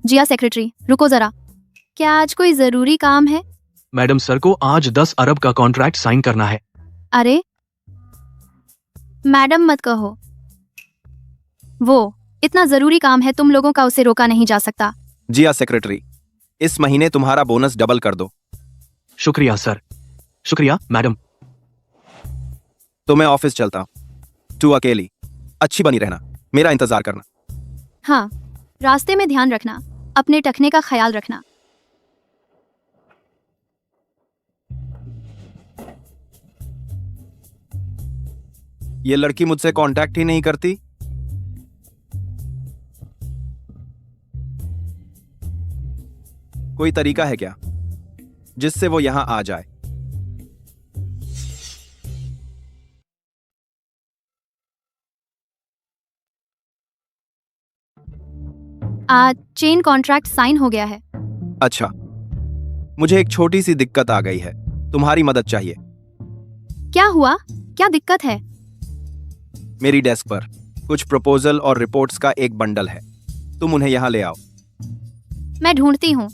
जिया सेक्रेटरी, रुको जरा। क्या आज कोई जरूरी काम है? मैडम सर को आज 10 अरब का कॉन्ट्रैक्ट साइन करना है। अरे मैडम मत कहो, वो इतना जरूरी काम है, तुम लोगों का उसे रोका नहीं जा सकता। जिया सेक्रेटरी, इस महीने तुम्हारा बोनस डबल कर दो। शुक्रिया सर। शुक्रिया मैडम। तो मैं ऑफिस चलता हूं। तू अकेली अच्छी बनी रहना, मेरा इंतजार करना। हाँ, रास्ते में ध्यान रखना, अपने टखने का ख्याल रखना। ये लड़की मुझसे कांटेक्ट ही नहीं करती। कोई तरीका है क्या जिससे वो यहां आ जाए? आज चेन कॉन्ट्रैक्ट साइन हो गया है। अच्छा, मुझे एक छोटी सी दिक्कत आ गई है, तुम्हारी मदद चाहिए। क्या हुआ? क्या दिक्कत है? मेरी डेस्क पर कुछ प्रपोजल और रिपोर्ट्स का एक बंडल है, तुम उन्हें यहां ले आओ। मैं ढूंढती हूँ।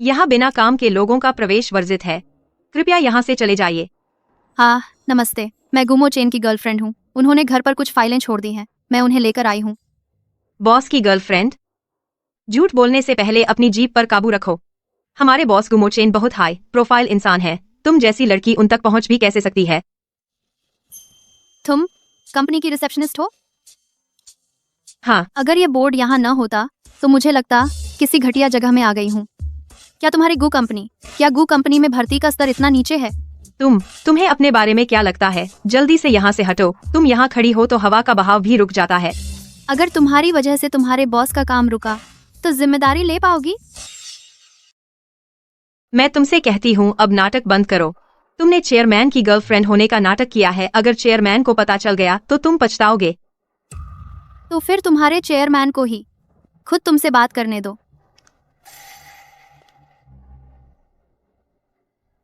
यहाँ बिना काम के लोगों का प्रवेश वर्जित है। कृपया यहाँ से चले जाइए। हाँ, नमस्ते, मैं गुमो चेन की गर्लफ्रेंड हूँ। उन्होंने घर पर कुछ फाइलें छोड़ दी हैं, मैं उन्हें लेकर आई हूँ। बॉस की गर्लफ्रेंड? झूठ बोलने से पहले अपनी जीभ पर काबू रखो। हमारे बॉस गुमो चेन बहुत हाई प्रोफाइल इंसान है, तुम जैसी लड़की उन तक पहुंच भी कैसे सकती है? तुम कंपनी की रिसेप्शनिस्ट हो? हाँ। अगर ये बोर्ड यहाँ न होता तो मुझे लगता किसी घटिया जगह में आ गई हूँ। क्या तुम्हारी गू कंपनी में भर्ती का स्तर इतना नीचे है? तुम्हें अपने बारे में क्या लगता है? जल्दी से यहाँ से हटो। तुम यहाँ खड़ी हो तो हवा का बहाव भी रुक जाता है। अगर तुम्हारी वजह से तुम्हारे बॉस का काम रुका तो जिम्मेदारी ले पाओगी? मैं तुमसे कहती हूँ, अब नाटक बंद करो। तुमने चेयरमैन की गर्लफ्रेंड होने का नाटक किया है। अगर चेयरमैन को पता चल गया तो तुम पछताओगे। तो फिर तुम्हारे चेयरमैन को ही खुद तुमसे बात करने दो।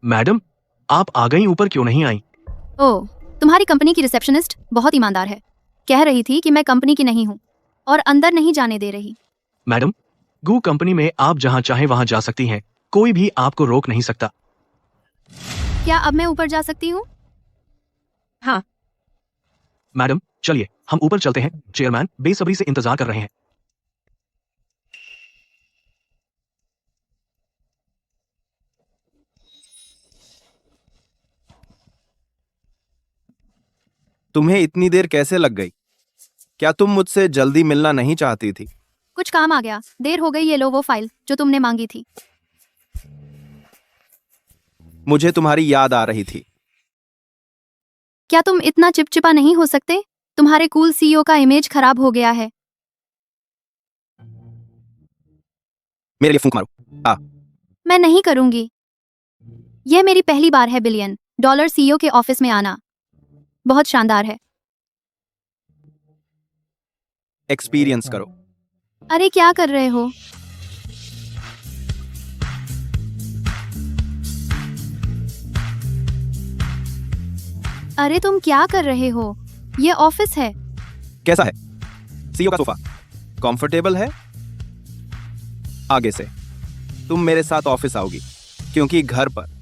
मैडम, आप आ गई, ऊपर क्यों नहीं आई? ओह, तुम्हारी कंपनी की रिसेप्शनिस्ट बहुत ईमानदार है। कह रही थी कि मैं कंपनी की नहीं हूँ और अंदर नहीं जाने दे रही। मैडम, गू कंपनी में आप जहां चाहे वहां जा सकती हैं, कोई भी आपको रोक नहीं सकता। क्या अब मैं ऊपर जा सकती हूँ? हाँ। मैडम चलिए, हम ऊपर चलते हैं। चेयरमैन बेसब्री से इंतजार कर रहे हैं। तुम्हें इतनी देर कैसे लग गई? क्या तुम मुझसे जल्दी मिलना नहीं चाहती थी? कुछ काम आ गया, देर हो गई। ये लो वो फाइल जो तुमने मांगी थी। मुझे तुम्हारी याद आ रही थी। क्या तुम इतना चिपचिपा नहीं हो सकते? तुम्हारे कूल सीईओ का इमेज खराब हो गया है। मेरे लिए फूंक मारो। मैं नहीं करूंगी। यह मेरी पहली बार है $1 बिलियन सीईओ के ऑफिस में आना। बहुत शानदार है। एक्सपीरियंस करो। अरे क्या कर रहे हो? अरे तुम क्या कर रहे हो? ये ऑफिस है। कैसा है? सीईओ का सोफा कंफर्टेबल है? आगे से तुम मेरे साथ ऑफिस आओगी, क्योंकि घर पर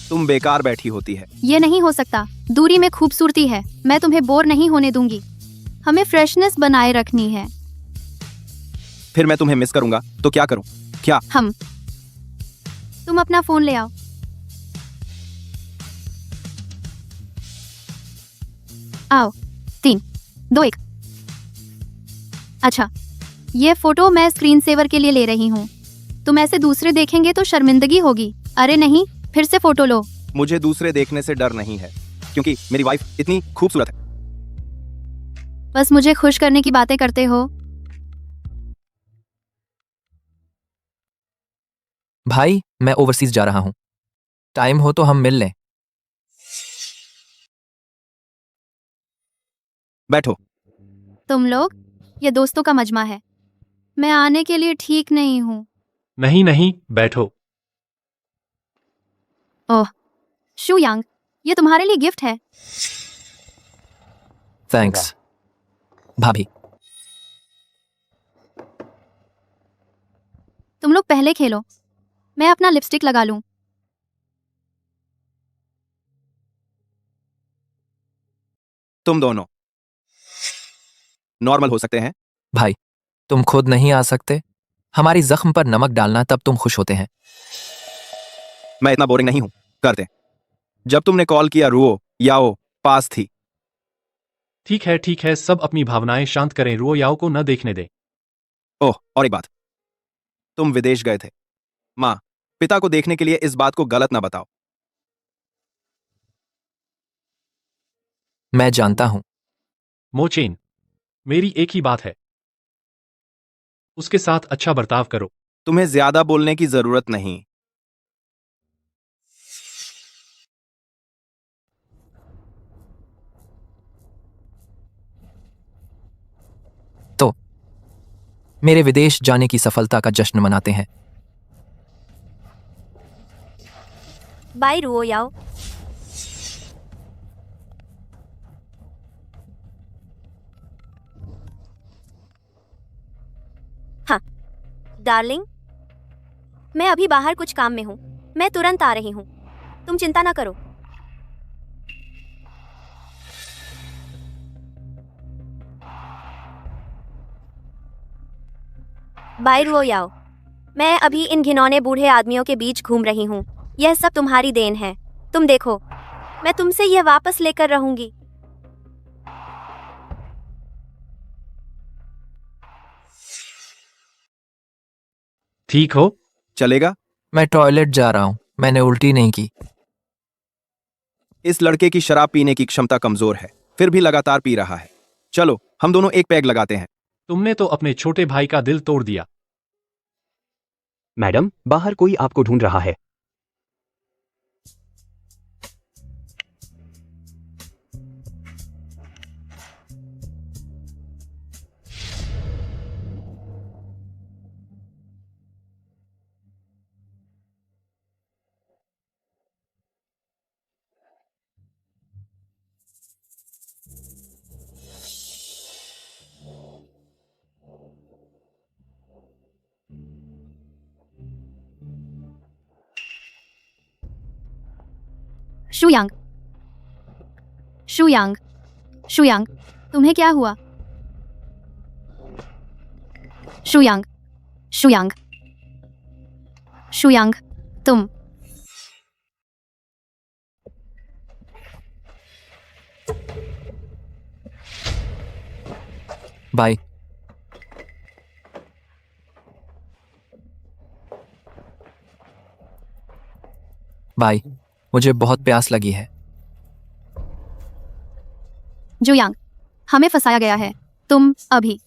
तुम बेकार बैठी होती है। ये नहीं हो सकता। दूरी में खूबसूरती है। मैं तुम्हें बोर नहीं होने दूंगी। हमें फ्रेशनेस बनाए रखनी है। फिर मैं तुम्हें मिस करूंगा तो क्या करूं? क्या तुम अपना फोन ले आओ। आओ। 3, 2, 1। अच्छा, ये फोटो मैं स्क्रीन सेवर के लिए ले रही हूँ। तुम ऐसे दूसरे देखेंगे तो शर्मिंदगी होगी। अरे नहीं, फिर से फोटो लो। मुझे दूसरे देखने से डर नहीं है, क्योंकि मेरी वाइफ इतनी खूबसूरत है। बस मुझे खुश करने की बातें करते हो। भाई, मैं ओवरसीज जा रहा हूँ। टाइम हो तो हम मिल लें। बैठो। तुम लोग, ये दोस्तों का मजमा है। मैं आने के लिए ठीक नहीं हूँ। नहीं नहीं, बैठो। ओह, शू यांग, ये तुम्हारे लिए गिफ्ट है। थैंक्स भाभी। तुम लोग पहले खेलो, मैं अपना लिपस्टिक लगा लूं। तुम दोनों नॉर्मल हो सकते हैं। भाई, तुम खुद नहीं आ सकते? हमारी जख्म पर नमक डालना तब तुम खुश होते हैं। मैं इतना बोरिंग नहीं हूं। करते। जब तुमने कॉल किया रुओ याओ पास थी। ठीक है, सब अपनी भावनाएं शांत करें। रुओ याओ को न देखने दें। ओह, और एक बात, तुम विदेश गए थे। माँ, पिता को देखने के लिए इस बात को गलत ना बताओ। मैं जानता हूं। मोचेन, मेरी एक ही बात है, उसके साथ अच्छा बर्ताव करो। तुम्हें ज्यादा बोलने की जरूरत नहीं। तो मेरे विदेश जाने की सफलता का जश्न मनाते हैं। बाय रुओ याओ। हाँ डार्लिंग, मैं अभी बाहर कुछ काम में हूँ। मैं तुरंत आ रही हूँ, तुम चिंता ना करो। बाय रुओ याओ। मैं अभी इन घिनौने बूढ़े आदमियों के बीच घूम रही हूँ। यह सब तुम्हारी देन है। तुम देखो, मैं तुमसे यह वापस लेकर रहूंगी। ठीक हो? चलेगा। मैं टॉयलेट जा रहा हूं। मैंने उल्टी नहीं की। इस लड़के की शराब पीने की क्षमता कमजोर है, फिर भी लगातार पी रहा है। चलो हम दोनों एक पैग लगाते हैं। तुमने तो अपने छोटे भाई का दिल तोड़ दिया। मैडम, बाहर कोई आपको ढूंढ रहा है। शुयांग, शुयांग, शुयांग, तुम्हें क्या हुआ? शुयांग, शुयांग, शुयांग, तुम। बाय। बाय, मुझे बहुत प्यास लगी है। जुयांग, हमें फंसाया गया है। तुम अभी।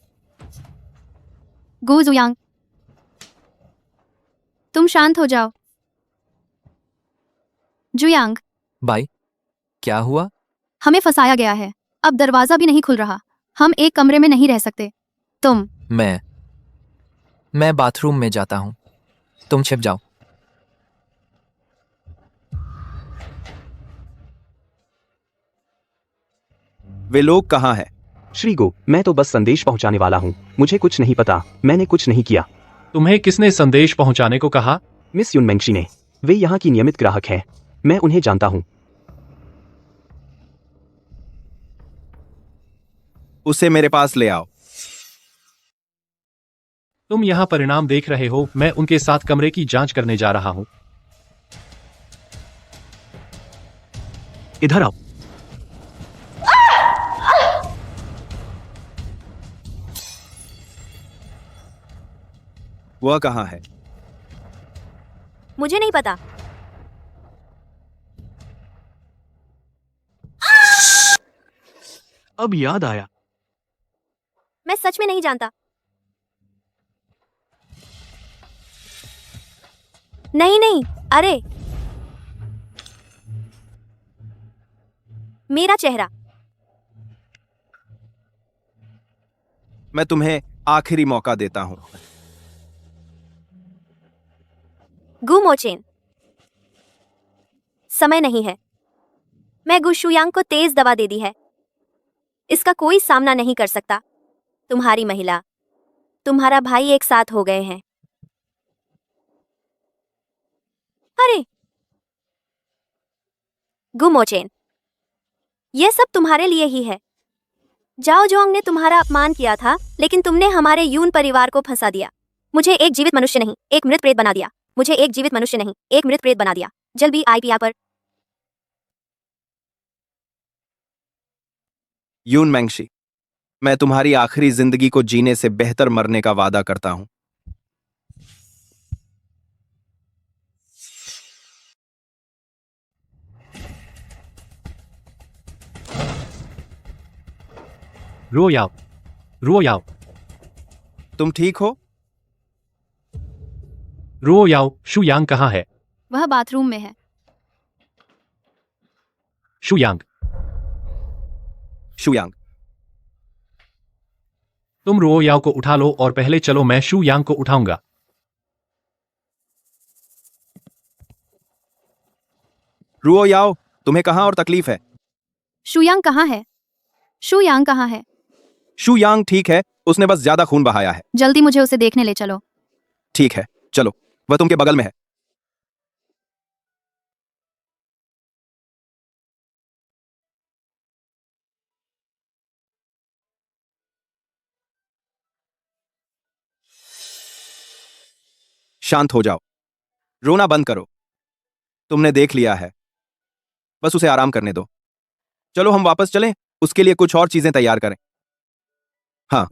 गु जुयांग, तुम शांत हो जाओ। जुयांग, बाय, क्या हुआ? हमें फंसाया गया है। अब दरवाजा भी नहीं खुल रहा। हम एक कमरे में नहीं रह सकते। तुम। मैं बाथरूम में जाता हूं। तुम छिप जाओ। वे लोग कहाँ हैं? श्रीगो, मैं तो बस संदेश पहुंचाने वाला हूं। मुझे कुछ नहीं पता, मैंने कुछ नहीं किया। तुम्हें किसने संदेश पहुंचाने को कहा? मिस युनमेंगशी ने। वे यहाँ की नियमित ग्राहक हैं। मैं उन्हें जानता हूँ। उसे मेरे पास ले आओ। तुम यहाँ परिणाम देख रहे हो, मैं उनके साथ कमरे की जांच करने जा रहा हूँ। इधर आओ। वह कहाँ है? मुझे नहीं पता। अब याद आया। मैं सच में नहीं जानता। नहीं नहीं, अरे मेरा चेहरा। मैं तुम्हें आखिरी मौका देता हूं। गु मोचेन, समय नहीं है। मैं गु शुयांग को तेज दवा दे दी है। इसका कोई सामना नहीं कर सकता। तुम्हारी महिला, तुम्हारा भाई एक साथ हो गए हैं। अरे गु मोचेन, यह सब तुम्हारे लिए ही है। जाओ जोंग ने तुम्हारा अपमान किया था, लेकिन तुमने हमारे यून परिवार को फंसा दिया। मुझे एक जीवित मनुष्य नहीं, एक मृत प्रेत बना दिया। मुझे एक जीवित मनुष्य नहीं, एक मृत प्रेत बना दिया। जल भी आईपीआर पर। यून मैंगशी, मैं तुम्हारी आखिरी जिंदगी को जीने से बेहतर मरने का वादा करता हूं। रो याओ, रो याओ, तुम ठीक हो? रो याओ, शुयांग कहाँ है? वह बाथरूम में है। शुयांग, शुयांग, तुम रो याओ को उठा लो और पहले चलो, मैं शुयांग को उठाऊंगा। रुओ याओ, तुम्हें कहां और तकलीफ है? शुयांग कहाँ है? शुयांग कहाँ है? शुयांग ठीक है, उसने बस ज्यादा खून बहाया है। जल्दी मुझे उसे देखने ले चलो। ठीक है, चलो, वह तुमके बगल में है। शांत हो जाओ, रोना बंद करो। तुमने देख लिया है, बस उसे आराम करने दो। चलो हम वापस चलें, उसके लिए कुछ और चीजें तैयार करें। हाँ,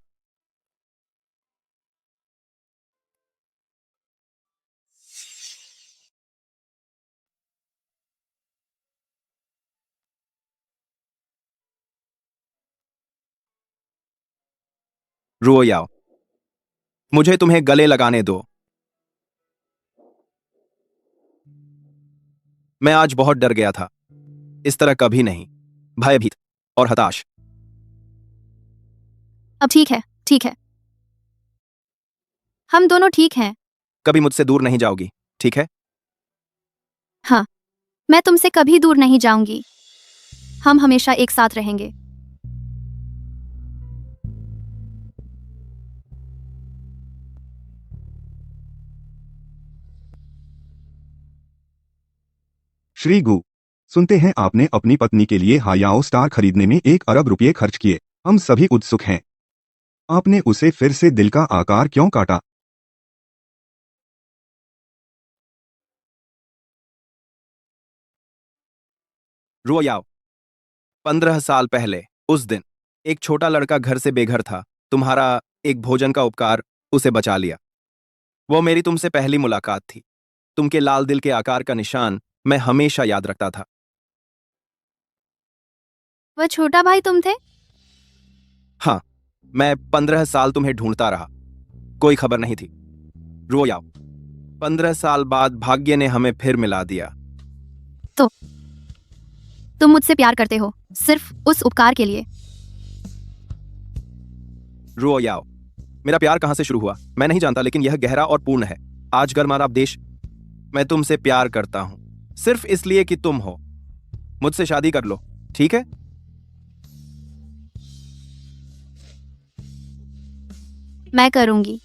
रुओ याओ, मुझे तुम्हें गले लगाने दो। मैं आज बहुत डर गया था, इस तरह कभी नहीं, भयभीत और हताश। अब ठीक है, ठीक है। हम दोनों ठीक हैं। कभी मुझसे दूर नहीं जाओगी, ठीक है? हाँ, मैं तुमसे कभी दूर नहीं जाऊंगी। हम हमेशा एक साथ रहेंगे। श्री गु, सुनते हैं आपने अपनी पत्नी के लिए हायाओ स्टार खरीदने में 1 अरब रुपये खर्च किए। हम सभी उत्सुक हैं। आपने उसे फिर से दिल का आकार क्यों काटा? रुओ याओ, 15 साल पहले उस दिन एक छोटा लड़का घर से बेघर था। तुम्हारा एक भोजन का उपकार उसे बचा लिया। वो मेरी तुमसे पहली मुलाकात थी। तुमके लाल दिल के आकार का निशान मैं हमेशा याद रखता था। वह छोटा भाई तुम थे? हाँ, मैं 15 साल तुम्हें ढूंढता रहा, कोई खबर नहीं थी। रुओ याओ, 15 साल बाद भाग्य ने हमें फिर मिला दिया। तो तुम मुझसे प्यार करते हो, सिर्फ उस उपकार के लिए? रुओ याओ, मेरा प्यार कहां से शुरू हुआ मैं नहीं जानता, लेकिन यह गहरा और पूर्ण है। आज गर्मारा देश, मैं तुमसे प्यार करता हूं, सिर्फ इसलिए कि तुम हो। मुझसे शादी कर लो, ठीक है? मैं करूंगी।